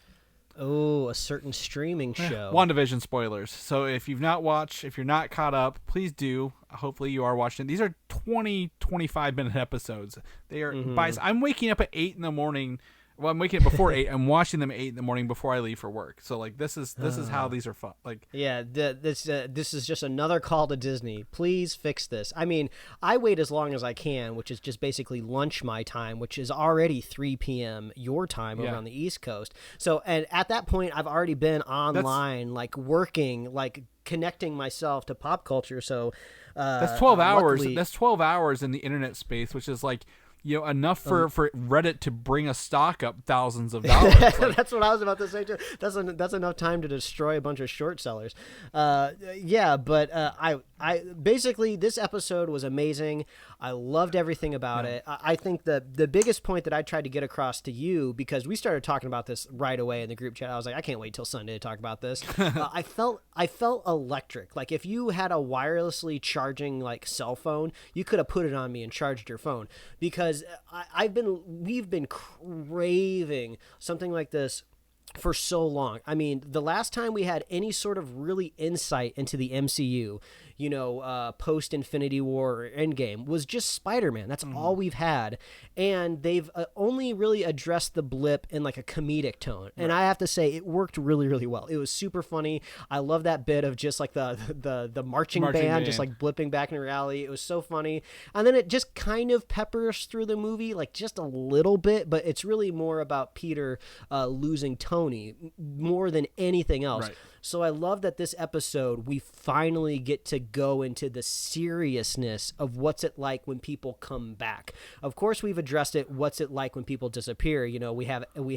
Oh, a certain streaming show. WandaVision spoilers. So if you've not watched, if you're not caught up, please do. Hopefully you are watching. These are 20, 25-minute episodes. They are. I'm waking up at 8 in the morning. Well, I'm waking up before 8. I'm watching them at 8 in the morning before I leave for work. So like this is how these are fun. Like this is just another call to Disney. Please fix this. I mean, I wait as long as I can, which is just basically lunch my time, which is already 3 p.m. your time over on the East Coast. So and at that point, I've already been online, like working, like connecting myself to pop culture. So that's 12 hours. Luckily, That's 12 hours in the internet space, which is like, enough for Reddit to bring a stock up thousands of dollars. Like, that's what I was about to say too. That's enough time to destroy a bunch of short sellers. I basically, this episode was amazing. I loved everything about it. I think the biggest point that I tried to get across to you, because we started talking about this right away in the group chat. I was like, I can't wait till Sunday to talk about this. I felt electric. Like if you had a wirelessly charging like cell phone, you could have put it on me and charged your phone, because we've been craving something like this for so long. I mean, the last time we had any sort of really insight into the MCU, post Infinity War or Endgame, was just Spider-Man. That's all we've had, and they've only really addressed the blip in like a comedic tone. And I have to say, it worked really, really well. It was super funny. I love that bit of just like the marching band just like blipping back in reality. It was so funny, and then it just kind of peppers through the movie like just a little bit, but it's really more about Peter losing Tony more than anything else. Right. So I love that this episode, we finally get to go into the seriousness of what's it like when people come back. Of course, we've addressed it. What's it like when people disappear? We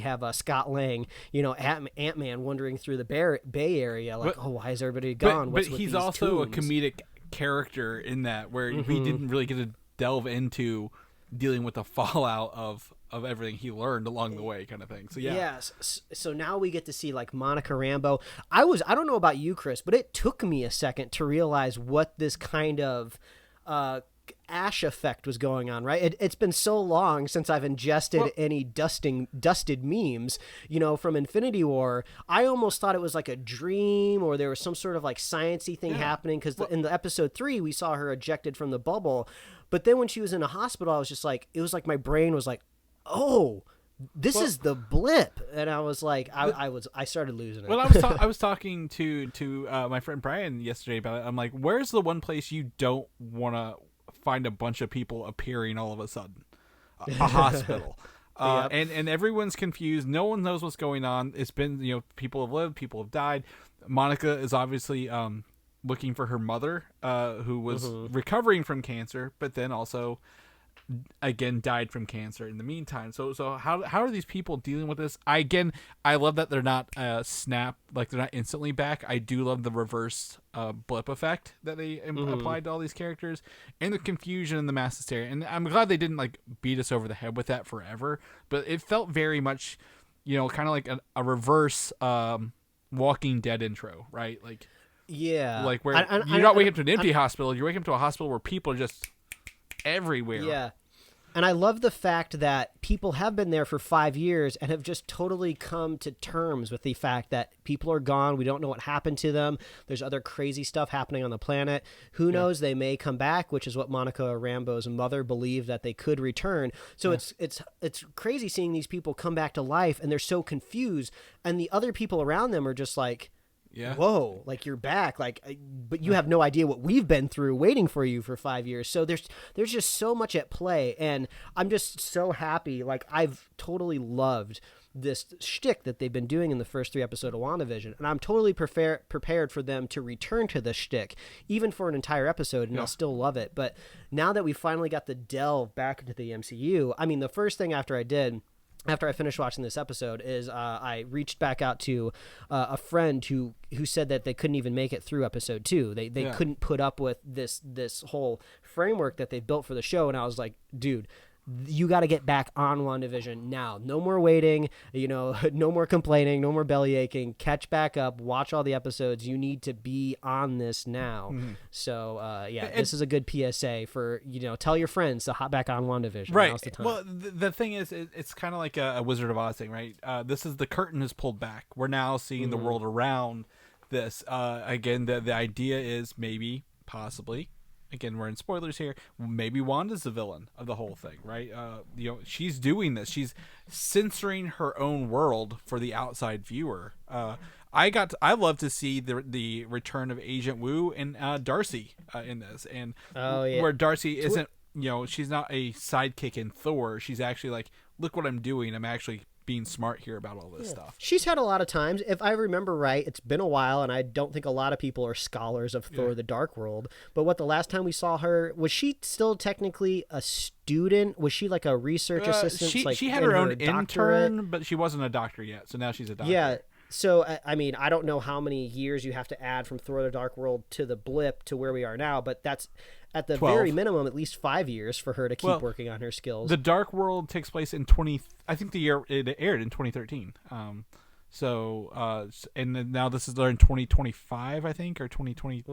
have Scott Lang, Ant-Man wandering through the Bay Area. Like, why is everybody gone? But he's also a comedic character in that, where we didn't really get to delve into dealing with the fallout of everything he learned along the way, kind of thing. So yes. So now we get to see like Monica Rambeau. I don't know about you, Chris, but it took me a second to realize what this kind of Ash effect was going on, right? It's been so long since I've ingested any dusted memes, from Infinity War. I almost thought it was like a dream, or there was some sort of like sciencey thing happening, because in the episode 3 we saw her ejected from the bubble, but then when she was in a hospital, I was just like, it was like my brain was like, oh, this is the blip, and I was like, I started losing it. Well, I was talking to my friend Brian yesterday about it. I'm like, where's the one place you don't want to find a bunch of people appearing all of a sudden? A hospital. And everyone's confused. No one knows what's going on. It's been, people have lived, people have died. Monica is obviously looking for her mother, who was recovering from cancer, but then also again died from cancer in the meantime. So how are these people dealing with this? I love that they're not they're not instantly back. I do love the reverse blip effect that they applied to all these characters, and the confusion and the mass hysteria. And I'm glad they didn't like beat us over the head with that forever, but it felt very much, kind of like a reverse Walking Dead intro, right? Like, yeah, like where you're not waking up to an empty hospital, you're waking up to a hospital where people are just everywhere. Yeah. And I love the fact that people have been there for 5 years and have just totally come to terms with the fact that people are gone. We don't know what happened to them. There's other crazy stuff happening on the planet. Who knows? They may come back, which is what Monica Rambeau's mother believed, that they could return. So it's crazy seeing these people come back to life, and they're so confused. And the other people around them are just like, whoa, like, you're back, like, but you have no idea what we've been through waiting for you for 5 years. So there's just so much at play, and I'm just so happy. Like, I've totally loved this shtick that they've been doing in the first 3 episodes of WandaVision, and I'm totally prepared for them to return to the shtick, even for an entire episode, and I'll still love it. But now that we finally got the delve back into the MCU, I mean, the first thing after I finished watching this episode is I reached back out to a friend who said that they couldn't even make it through episode 2. They couldn't put up with this whole framework that they built for the show. And I was like, dude, you got to get back on WandaVision now. No more waiting, no more complaining, no more belly aching. Catch back up, watch all the episodes. You need to be on this now. So, this is a good PSA for, tell your friends to hop back on WandaVision. Right. Now's the time. Well, the thing is, it's kind of like a Wizard of Oz thing, right? This is the curtain is pulled back. We're now seeing the world around this. Again, the idea is maybe, possibly, again, we're in spoilers here, maybe Wanda's the villain of the whole thing, right? She's doing this. She's censoring her own world for the outside viewer. I love to see the return of Agent Woo and Darcy in this, and where Darcy isn't, she's not a sidekick in Thor. She's actually like, look what I'm doing. I'm actually being smart here about all this stuff. She's had a lot of times. If I remember right, it's been a while, and I don't think a lot of people are scholars of Thor: The Dark World. But the last time we saw her, was she still technically a student? Was she like a research assistant? She had her own intern, but she wasn't a doctor yet. So now she's a doctor. Yeah. So, I mean, I don't know how many years you have to add from Thor: The Dark World to the blip to where we are now, but that's at the 12. very minimum at least 5 years for her to keep working on her skills. The Dark World takes place in I think the year it aired in 2013. And then now this is in 2025, I think, or 2020.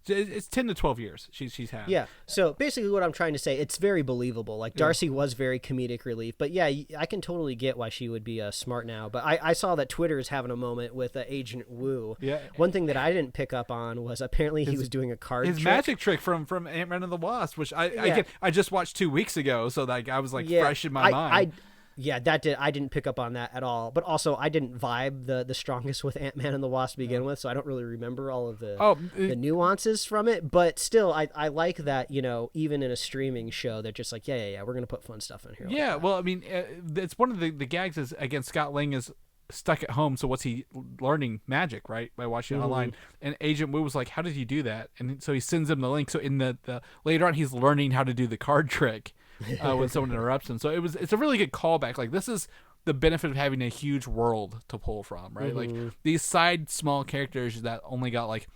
It's 10 to 12 years she's had. Yeah. So basically what I'm trying to say, it's very believable. Like Darcy was very comedic relief, but yeah, I can totally get why she would be smart now. But I saw that Twitter is having a moment with Agent Woo. Yeah. One thing that I didn't pick up on was apparently he was doing a card his trick. magic trick from Ant-Man and the Wasp, which I just watched 2 weeks ago, so like I was like fresh in my mind. I didn't pick up on that at all. But also, I didn't vibe the strongest with Ant-Man and the Wasp to begin with, so I don't really remember all of the nuances from it. But still, I like that, even in a streaming show, they're just like, we're going to put fun stuff in here. Yeah, like well, I mean, it's one of the gags is, again, Scott Lang is stuck at home, so what's he learning? Magic, right? By watching it online. And Agent Woo was like, how did you do that? And so he sends him the link. So in the later on, he's learning how to do the card trick. When someone interrupts him. So it's a really good callback. Like, this is the benefit of having a huge world to pull from, right? Like, these side small characters that only got like,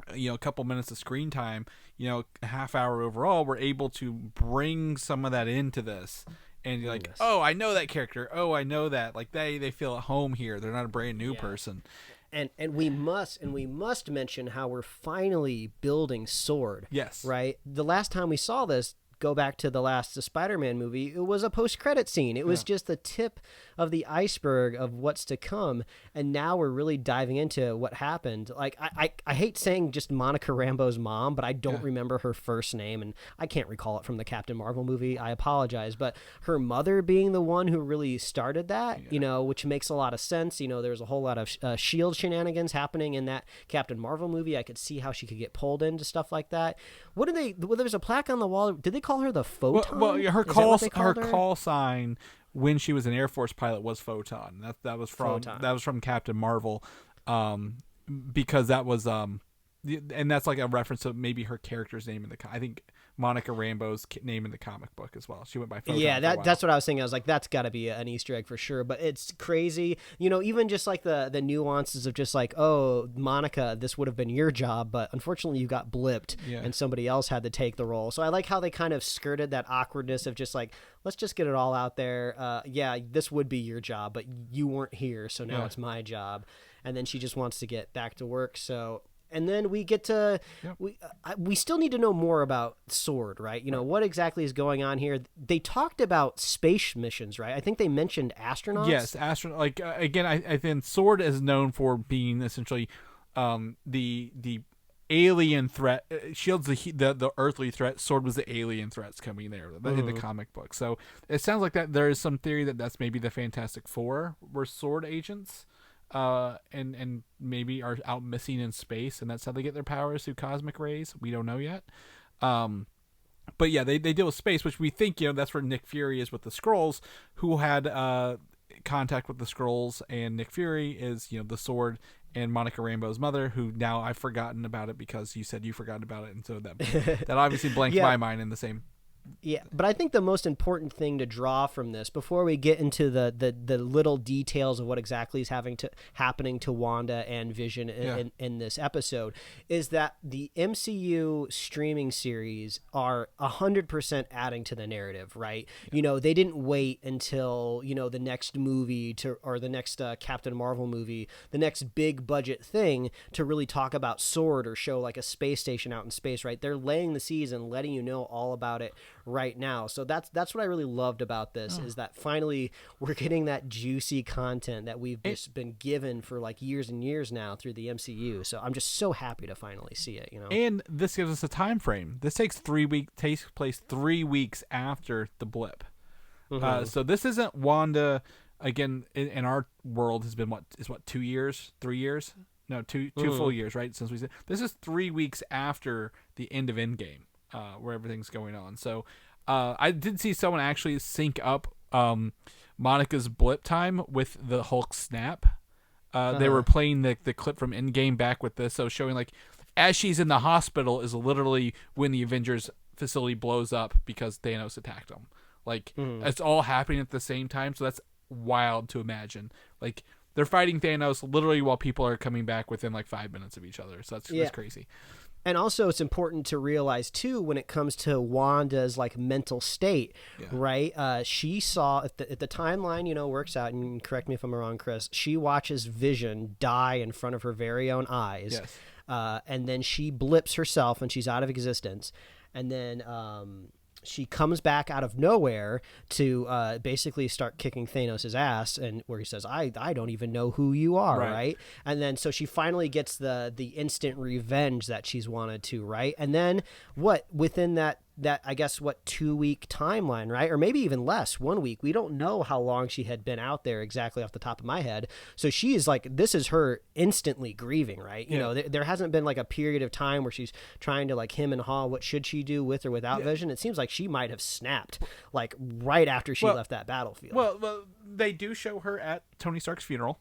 a couple minutes of screen time, a half hour overall, were able to bring some of that into this. And you're like, oh, I know that character. Oh, I know that. Like, they feel at home here. They're not a brand new person. And we must mention how we're finally building Sword. Yes. Right? The last time we saw this, go back to the last Spider-Man movie, it was a post-credit scene. It was just the tip of the iceberg of what's to come, and now we're really diving into what happened. Like, I hate saying just Monica Rambeau's mom, but I don't remember her first name, and I can't recall it from the Captain Marvel movie. I apologize, but her mother being the one who really started that, which makes a lot of sense. There's a whole lot of S.H.I.E.L.D. shenanigans happening in that Captain Marvel movie. I could see how she could get pulled into stuff like that. There's a plaque on the wall. Did they call her the Photon? Well, her call sign when she was an Air Force pilot was Photon. That was from Captain Marvel, because that was and that's like a reference to maybe her character's name in the I think Monica Rambeau's name in the comic book as well. She went by Photon. Yeah, that's what I was thinking. I was like, that's got to be an Easter egg for sure. But it's crazy, even just like the nuances of just like, oh, Monica, this would have been your job, but unfortunately you got blipped and somebody else had to take the role. So I like how they kind of skirted that awkwardness of just like, let's just get it all out there. This would be your job, but you weren't here, so now it's my job. And then she just wants to get back to work. So. And then we get to we still need to know more about Sword, right? What exactly is going on here? They talked about space missions, right? I think they mentioned astronauts. Yes, astronaut. Like again, I think Sword is known for being essentially the alien threat. Shield's the earthly threat. Sword was the alien threats coming there in the comic book. So it sounds like that there is some theory that that's maybe the Fantastic Four were Sword agents. And maybe are out missing in space, and that's how they get their powers, through cosmic rays. We don't know yet. But yeah, they deal with space, which we think, that's where Nick Fury is with the Skrulls, who had contact with the Skrulls, and Nick Fury is, the Sword and Monica Rambeau's mother, who now I've forgotten about it because you said you forgot about it, and so that obviously blanked my mind in the same. Yeah, but I think the most important thing to draw from this, before we get into the little details of what exactly is happening to Wanda and Vision in this episode, is that the MCU streaming series are 100% adding to the narrative, right? Yeah. They didn't wait until, the next movie or the next Captain Marvel movie, the next big budget thing to really talk about S.W.O.R.D. or show like a space station out in space, right? They're laying the seeds and letting you know all about it right now. So that's what I really loved about this, is that finally we're getting that juicy content that we've just been given for like years and years now through the MCU. So I'm just so happy to finally see it, And this gives us a time frame. This takes takes place 3 weeks after the blip. Mm-hmm. So this isn't Wanda again in our world has been 2 years, 3 years? No, two full years, right? Since we said this is 3 weeks after the end of Endgame. Where everything's going on. So I did see someone actually sync up Monica's blip time with the Hulk snap. They were playing the clip from Endgame back with this, so showing like as she's in the hospital is literally when the Avengers facility blows up because Thanos attacked them. Like it's all happening at the same time, so that's wild to imagine. Like they're fighting Thanos literally while people are coming back within like 5 minutes of each other. So that's crazy. And also it's important to realize too, when it comes to Wanda's like mental state, right? She saw if the timeline, works out, and correct me if I'm wrong, Chris, she watches Vision die in front of her very own eyes. Yes. And then she blips herself and she's out of existence. And then, she comes back out of nowhere to basically start kicking Thanos' ass, and where he says, I don't even know who you are, right? And then so she finally gets the instant revenge that she's wanted to, right? And then within that I guess 2 week timeline, right? Or maybe even less, 1 week. We don't know how long she had been out there exactly off the top of my head. So she is like, this is her instantly grieving, right? There hasn't been like a period of time where she's trying to like him and haw, what should she do with or without Vision? It seems like she might have snapped like right after she left that battlefield. Well, they do show her at Tony Stark's funeral.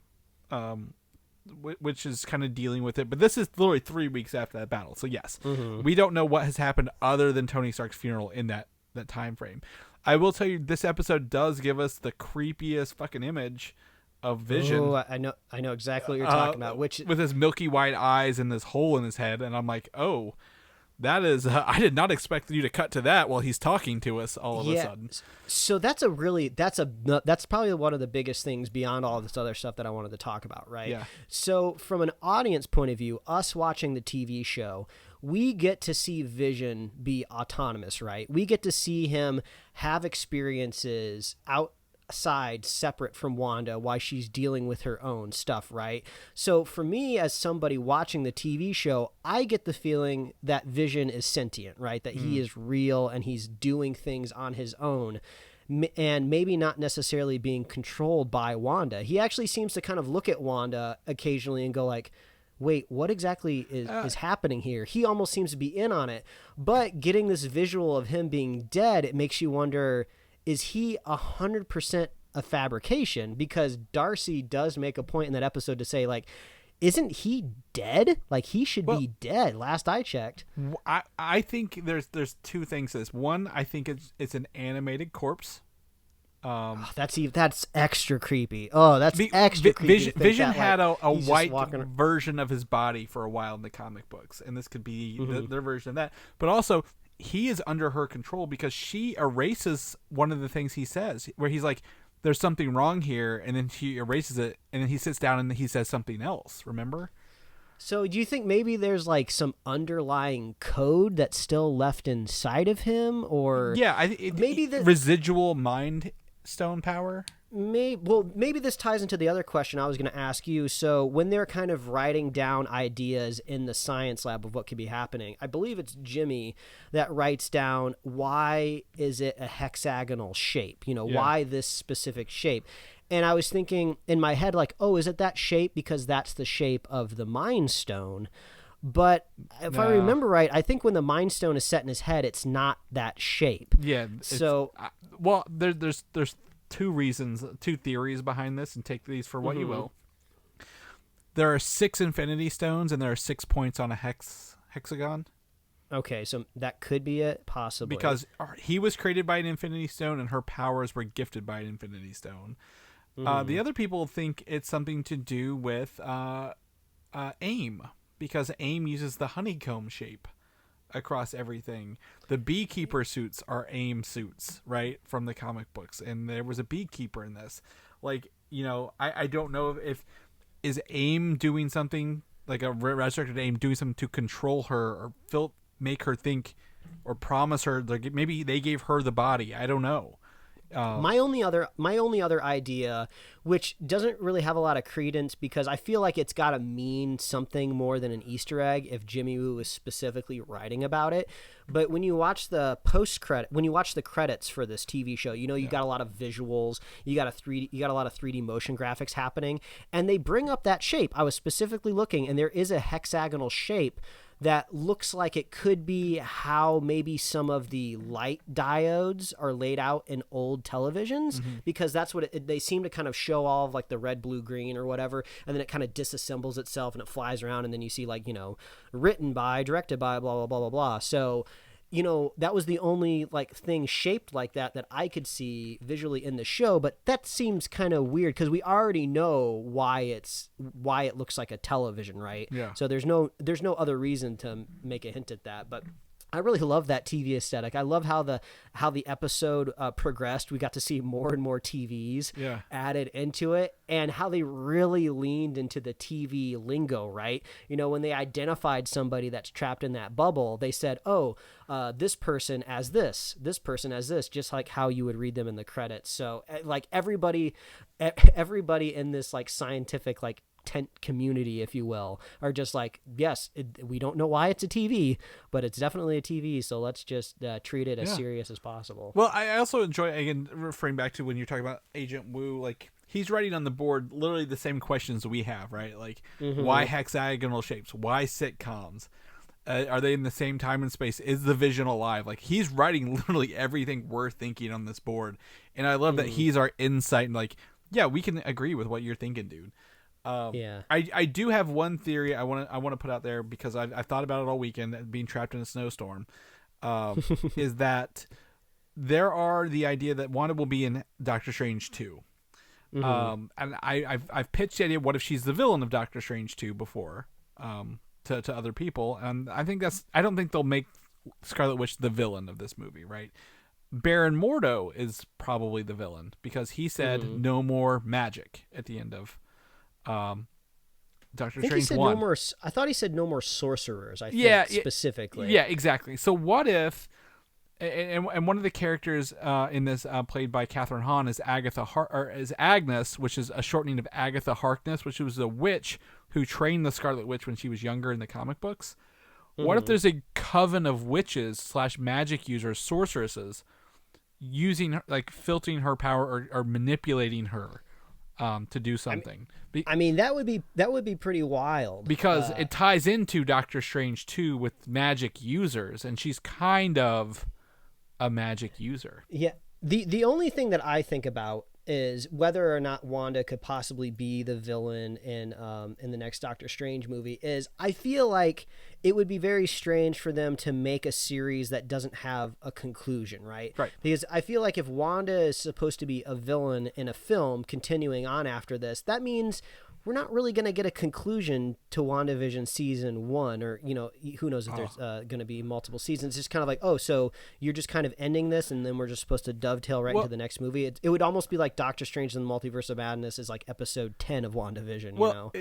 Which is kind of dealing with it, but this is literally 3 weeks after that battle. So yes, we don't know what has happened other than Tony Stark's funeral in that time frame. I will tell you, this episode does give us the creepiest fucking image of Vision. Oh, I know exactly what you're talking about. Which with his milky white eyes and this hole in his head, and I'm like, oh. That is, I did not expect you to cut to that while he's talking to us all of a sudden. So that's probably one of the biggest things beyond all this other stuff that I wanted to talk about, right? Yeah. So from an audience point of view, us watching the TV show, we get to see Vision be autonomous, right? We get to see him have experiences outside, separate from Wanda, while she's dealing with her own stuff, right? So for me, as somebody watching the TV show, I get the feeling that Vision is sentient, right? That he is real and he's doing things on his own, and maybe not necessarily being controlled by Wanda. He actually seems to kind of look at Wanda occasionally and go like, wait, what exactly is happening here? He almost seems to be in on it. But getting this visual of him being dead, it makes you wonder, is he 100% a fabrication? Because Darcy does make a point in that episode to say, like, isn't he dead? Like, he should be dead, last I checked. I think there's two things to this. One, I think it's an animated corpse. That's extra creepy. Oh, that's extra creepy. Vision had a white version of his body for a while in the comic books, and this could be their version of that. But also, he is under her control because she erases one of the things he says, where he's like, there's something wrong here, and then she erases it, and then he sits down and he says something else, remember? So do you think maybe there's like some underlying code that's still left inside of him? Or maybe the residual mind stone power? Maybe this ties into the other question I was going to ask you. So when they're kind of writing down ideas in the science lab of what could be happening, I believe it's Jimmy that writes down, why is it a hexagonal shape? Why this specific shape? And I was thinking in my head, like, oh, is it that shape because that's the shape of the Mind Stone? But if I remember right, I think when the Mind Stone is set in his head, it's not that shape. Yeah. So, there's two theories behind this, and take these for what you will. There are 6 Infinity Stones, and there are 6 points on a hexagon. Okay, so that could be it, possibly. Because he was created by an Infinity Stone and her powers were gifted by an Infinity Stone. The other people think it's something to do with AIM, because AIM uses the honeycomb shape across everything. The beekeeper suits are AIM suits, right, from the comic books, and there was a beekeeper in this. Like, I don't know if is AIM doing something, like a resurrected AIM doing something to control her or make her think or promise her, like maybe they gave her the body. I don't know. My only other idea, which doesn't really have a lot of credence, because I feel like it's got to mean something more than an Easter egg if Jimmy Woo was specifically writing about it. But when you watch the credits for this TV show, you got a lot of visuals, you got a lot of 3D motion graphics happening, and they bring up that shape. I was specifically looking, and there is a hexagonal shape that looks like it could be how maybe some of the light diodes are laid out in old televisions, because that's what they seem to kind of show all of like the red, blue, green or whatever, and then it kind of disassembles itself and it flies around, and then you see like, written by, directed by, blah, blah, blah, blah, blah. So, that was the only like thing shaped like that I could see visually in the show, but that seems kind of weird because we already know why it looks like a television, right? Yeah. So there's no other reason to make a hint at that, but I really love that TV aesthetic. I love how the episode progressed. We got to see more and more TVs added into it, and how they really leaned into the TV lingo, right? When they identified somebody that's trapped in that bubble, they said, this person as this person as this, just like how you would read them in the credits. So like everybody in this like scientific like tent community, if you will, are just like, yes, we don't know why it's a TV, but it's definitely a TV, so let's just treat it as serious as possible. Well, I also enjoy, again, referring back to when you're talking about Agent Woo, like he's writing on the board literally the same questions we have, right? Like, why hexagonal shapes? Why sitcoms? Are they in the same time and space? Is the Vision alive? Like, he's writing literally everything we're thinking on this board, and I love that he's our insight, and like, yeah, we can agree with what you're thinking, dude. I do have one theory I want to put out there, because I've thought about it all weekend, being trapped in a snowstorm, is that there are the idea that Wanda will be in Doctor Strange 2. And I've pitched the idea, what if she's the villain of Doctor Strange 2 before, to other people, and I don't think they'll make Scarlet Witch the villain of this movie, right? Baron Mordo is probably the villain, because he said no more magic at the end of Doctor Strange 1. I thought he said no more sorcerers. I think specifically. Yeah, exactly. So what if, and one of the characters in this played by Catherine Hahn is is Agnes, which is a shortening of Agatha Harkness, which was a witch who trained the Scarlet Witch when she was younger in the comic books. What if there's a coven of witches / magic users, sorceresses, using like filtering her power or manipulating her to do something? That would be pretty wild, because it ties into Doctor Strange 2 with magic users, and she's kind of a magic user. Yeah. The only thing that I think about is whether or not Wanda could possibly be the villain in the next Doctor Strange movie. Is I feel like it would be very strange for them to make a series that doesn't have a conclusion, right? Right. Because I feel like if Wanda is supposed to be a villain in a film continuing on after this, that means we're not really going to get a conclusion to WandaVision season 1, or, who knows if there's going to be multiple seasons. It's just kind of like, so you're just kind of ending this, and then we're just supposed to dovetail into the next movie. It would almost be like Doctor Strange and the Multiverse of Madness is like episode 10 of WandaVision, Well,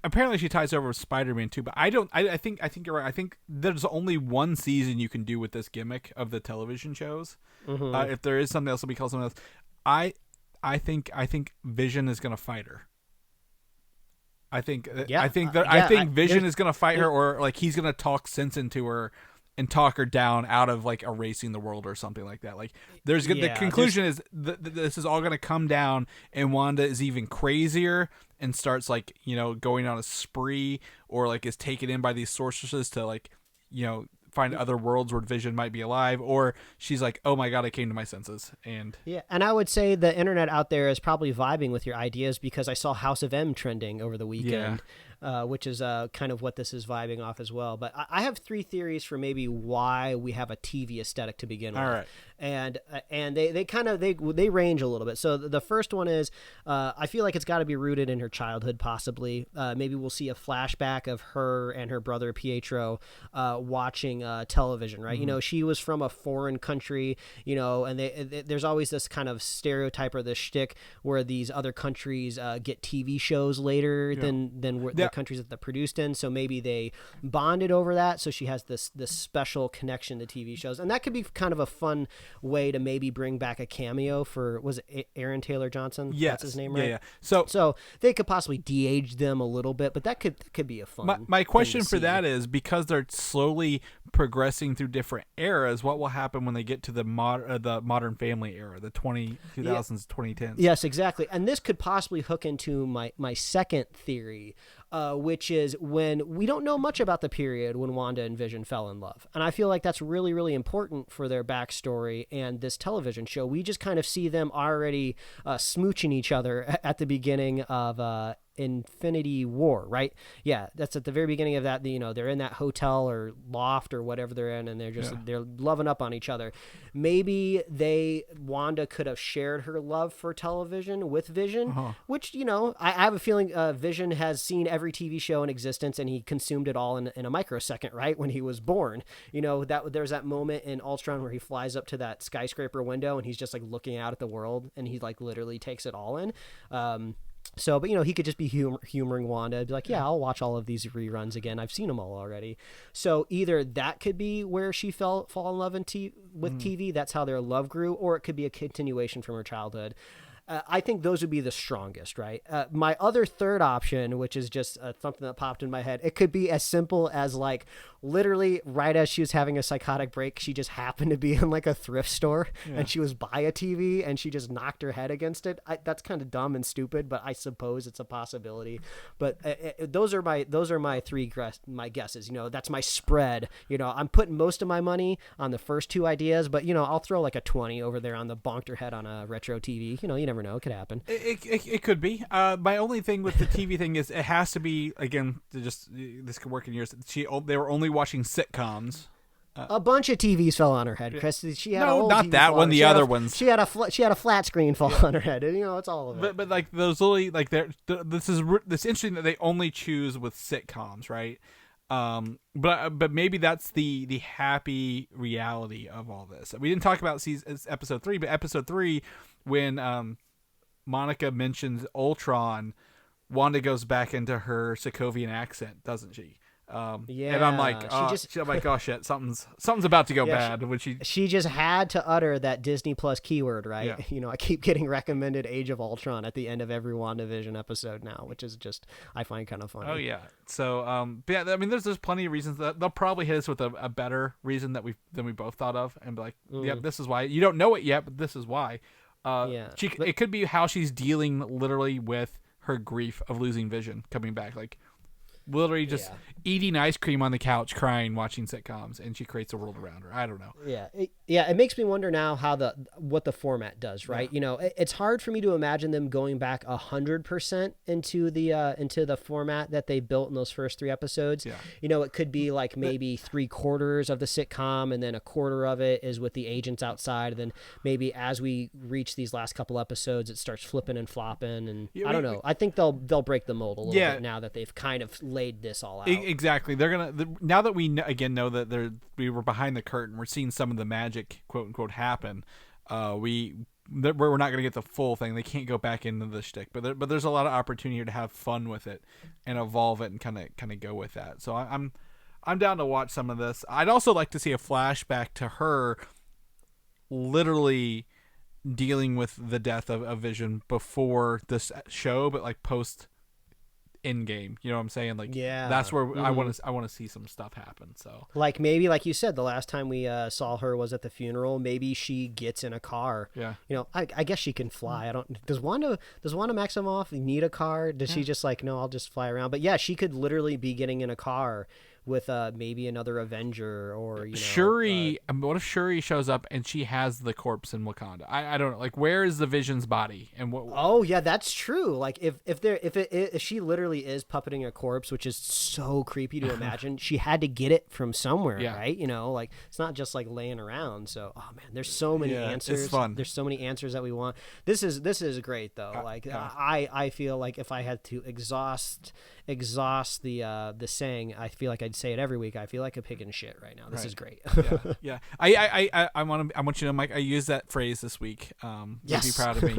apparently she ties over with Spider-Man too, but I think you're right. I think there's only one season you can do with this gimmick of the television shows. If there is something else, it'll be called something else. I think Vision is going to fight her. I think Vision is going to fight her, or like he's going to talk sense into her and talk her down out of like erasing the world or something like that. Like the conclusion is this is all going to come down, and Wanda is even crazier and starts like, going on a spree, or like is taken in by these sorceresses to like, find other worlds where Vision might be alive, or she's like, oh my god, I came to my senses. And I would say the internet out there is probably vibing with your ideas, because I saw House of M trending over the weekend. which is kind of what this is vibing off as well. But I have 3 theories for maybe why we have a TV aesthetic to begin with. All right. And they kind of they range a little bit. So the first one is I feel like it's got to be rooted in her childhood, possibly. Maybe we'll see a flashback of her and her brother Pietro watching television, right? Mm-hmm. She was from a foreign country, and there's always this kind of stereotype or this shtick where these other countries get TV shows later than the countries that they're produced in. So maybe they bonded over that. So she has this special connection to TV shows, and that could be kind of a fun way to maybe bring back a cameo for, was it Aaron Taylor Johnson? Yes. That's his name, right? Yeah. So they could possibly de-age them a little bit, but that could be a fun. My question thing to for see. that is, because they're slowly progressing through different eras, what will happen when they get to the Modern Family era, the 2000s, 2010s? Yes, exactly. And this could possibly hook into my second theory, which is when we don't know much about the period when Wanda and Vision fell in love. And I feel like that's really, really important for their backstory and this television show. We just kind of see them already smooching each other at the beginning of Infinity War, right? Yeah, that's at the very beginning of that. They're in that hotel or loft or whatever they're in, and they're loving up on each other. Maybe Wanda could have shared her love for television with Vision, which I have a feeling Vision has seen every TV show in existence, and he consumed it all in a microsecond, right? When he was born, there's that moment in Ultron where he flies up to that skyscraper window and he's just like looking out at the world, and he like literally takes it all in. But he could just be humoring Wanda, be like, yeah, I'll watch all of these reruns again. I've seen them all already. So either that could be where she fall in love with TV. That's how their love grew, or it could be a continuation from her childhood. I think those would be the strongest, right? My other third option, which is just something that popped in my head, it could be as simple as like literally right as she was having a psychotic break, she just happened to be in like a thrift store and she was by a TV and she just knocked her head against it. That's kind of dumb and stupid, but I suppose it's a possibility. But those are my my guesses. That's my spread. I'm putting most of my money on the first 2 ideas, but I'll throw like a 20 over there on the bonked her head on a retro TV. You never know, it could happen. It could be. My only thing with the TV thing is it has to be, again, this could work in yours. They were only watching sitcoms. A bunch of TVs fell on her head, Chris. She had no, not TV that one. The other ones. She had a flat screen fall on her head, and it's all of it. But like those literally like this is interesting that they only choose with sitcoms, right? But maybe that's the happy reality of all this. We didn't talk about episode 3, but episode 3 when Monica mentions Ultron, Wanda goes back into her Sokovian accent, doesn't she? And I'm like, oh shit, something's about to go bad. When she just had to utter that Disney Plus keyword, right? Yeah. I keep getting recommended Age of Ultron at the end of every WandaVision episode now, which is just, I find kind of funny. Oh yeah. So, but yeah, I mean, there's plenty of reasons that they'll probably hit us with a better reason than we both thought of, and be like, yeah, this is why. You don't know it yet, but this is why. It could be how she's dealing literally with her grief of losing Vision coming back, like literally just eating ice cream on the couch, crying, watching sitcoms, and she creates a world around her. I don't know. It makes me wonder now what the format does, right? It's hard for me to imagine them going back 100% into the format that they built in those first 3 episodes. It could be like maybe 3/4 of the sitcom, and then 1/4 of it is with the agents outside, and then maybe as we reach these last couple episodes, it starts flipping and flopping, and I don't know. I think they'll break the mold a little bit now that they've kind of laid this all out. Exactly. They're gonna now that we know that we were behind the curtain. We're seeing some of the magic, quote unquote, happen. We're not gonna get the full thing. They can't go back into the shtick, but there's a lot of opportunity here to have fun with it and evolve it and kind of go with that. So I'm down to watch some of this. I'd also like to see a flashback to her literally dealing with the death of Vision before this show, but like post in game, you know what I'm saying? Like, that's where I want to see some stuff happen. So, like, maybe like you said, the last time we saw her was at the funeral. Maybe she gets in a car. I guess she can fly. I don't. Does Wanda Maximoff need a car? Does she just like, no, I'll just fly around? But yeah, she could literally be getting in a car with maybe another Avenger or Shuri. What if Shuri shows up and she has the corpse in Wakanda? I don't know. Like, where is the Vision's body? And what? Oh yeah, that's true. Like if she literally is puppeting a corpse, which is so creepy to imagine, she had to get it from somewhere, right? Like it's not just like laying around. So man, there's so many answers. It's fun. There's so many answers that we want. This is great though. I feel like if I had to exhaust the saying, I feel like I'd say it every week. I feel like a pig in shit right now. This is great. Yeah. I want you to know, Mike, I used that phrase this week. Yes. Be proud of me.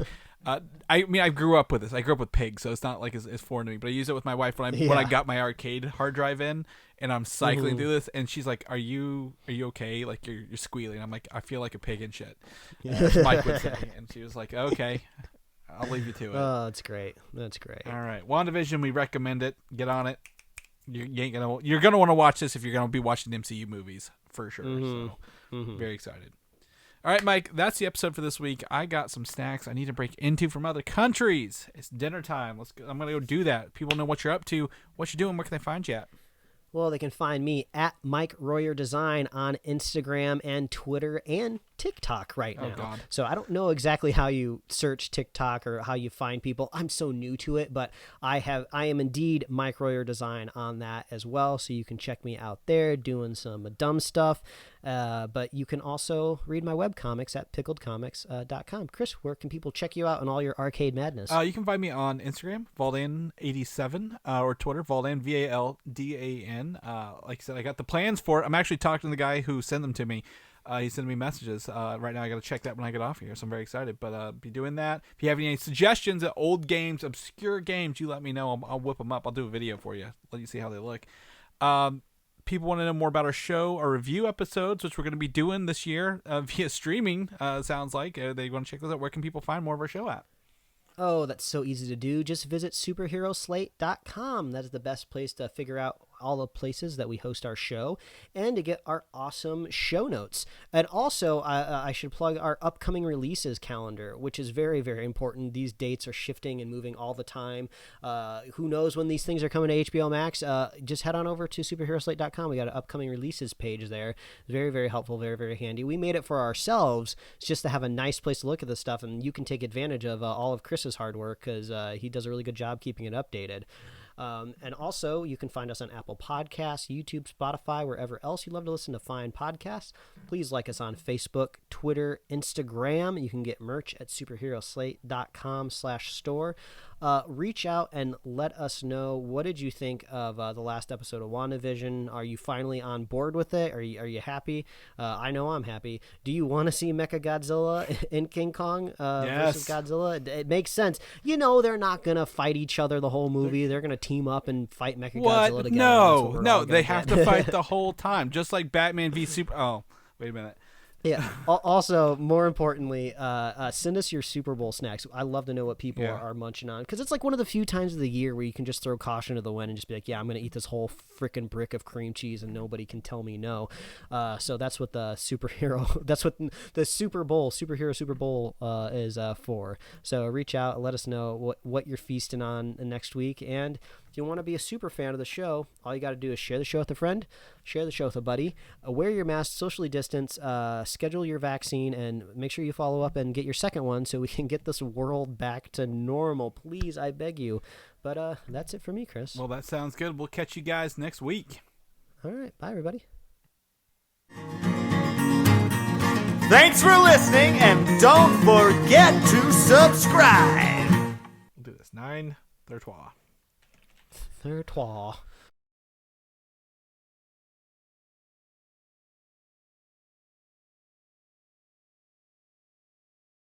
I grew up with this. I grew up with pigs, so it's not like it's foreign to me. But I use it with my wife when I got my arcade hard drive in, and I'm cycling through this, and she's like, "Are you okay? Like you're squealing." I'm like, "I feel like a pig in shit." As Mike would say, and she was like, "Okay, I'll leave you to it." Oh, that's great. That's great. All right, WandaVision, we recommend it. Get on it. You're gonna want to watch this if you're gonna be watching MCU movies for sure. So very excited. All right, Mike, that's the episode for this week. I got some snacks I need to break into from other countries. It's dinner time. I'm going to go do that. People know what you're up to, what you're doing. Where can they find you at? Well, they can find me at Mike Royer Design on Instagram and Twitter and TikTok right now. God. So I don't know exactly how you search TikTok or how you find people. I'm so new to it, but I am indeed Mike Royer Design on that as well. So you can check me out there doing some dumb stuff. But you can also read my webcomics at pickledcomics.com. Chris, where can people check you out on all your arcade madness? You can find me on Instagram, Valdan87, or Twitter, Valdan, VALDAN. Like I said, I got the plans for it. I'm actually talking to the guy who sent them to me. He's sending me messages. Right now I got to check that when I get off here, so I'm very excited. But be doing that. If you have any suggestions of old games, obscure games, you let me know. I'll whip them up. I'll do a video for you. Let you see how they look. People want to know more about our show, our review episodes, which we're going to be doing this year via streaming, sounds like. They want to check those out. Where can people find more of our show at? Oh, that's so easy to do. Just visit superheroslate.com. That is the best place to figure out all the places that we host our show and to get our awesome show notes. And also, I should plug our upcoming releases calendar, which is very, very important. These dates are shifting and moving all the time. Who knows when these things are coming to HBO Max? Just head on over to superheroslate.com. We got an upcoming releases page there. Very, very helpful, very, very handy. We made it for ourselves just to have a nice place to look at this stuff, and you can take advantage of all of Chris's hard work because he does a really good job keeping it updated. And also, you can find us on Apple Podcasts, YouTube, Spotify, wherever else you love to listen to fine podcasts. Please like us on Facebook, Twitter, Instagram. You can get merch at superheroslate.com/store. Reach out and let us know, what did you think of the last episode of WandaVision? Are you finally on board with it? Are you happy? I know I'm happy. Do you want to see MechaGodzilla in King Kong versus Godzilla? It makes sense. They're not going to fight each other the whole movie. They're going to team up and fight MechaGodzilla together. No, they have to fight the whole time, just like Batman v Super. Oh, wait a minute. Yeah. Also, more importantly, send us your Super Bowl snacks. I love to know what people are munching on, because it's like one of the few times of the year where you can just throw caution to the wind and just be like, yeah, I'm going to eat this whole freaking brick of cream cheese and nobody can tell me no. So that's what that's what the Superhero Super Bowl is for. So reach out, let us know what you're feasting on next week. And if you want to be a super fan of the show, all you got to do is share the show with a friend, share the show with a buddy, wear your mask, socially distance, schedule your vaccine, and make sure you follow up and get your second one so we can get this world back to normal. Please, I beg you. But that's it for me, Chris. Well, that sounds good. We'll catch you guys next week. All right. Bye, everybody. Thanks for listening, and don't forget to subscribe. We'll do this. 9 Thirtois. Thirtois.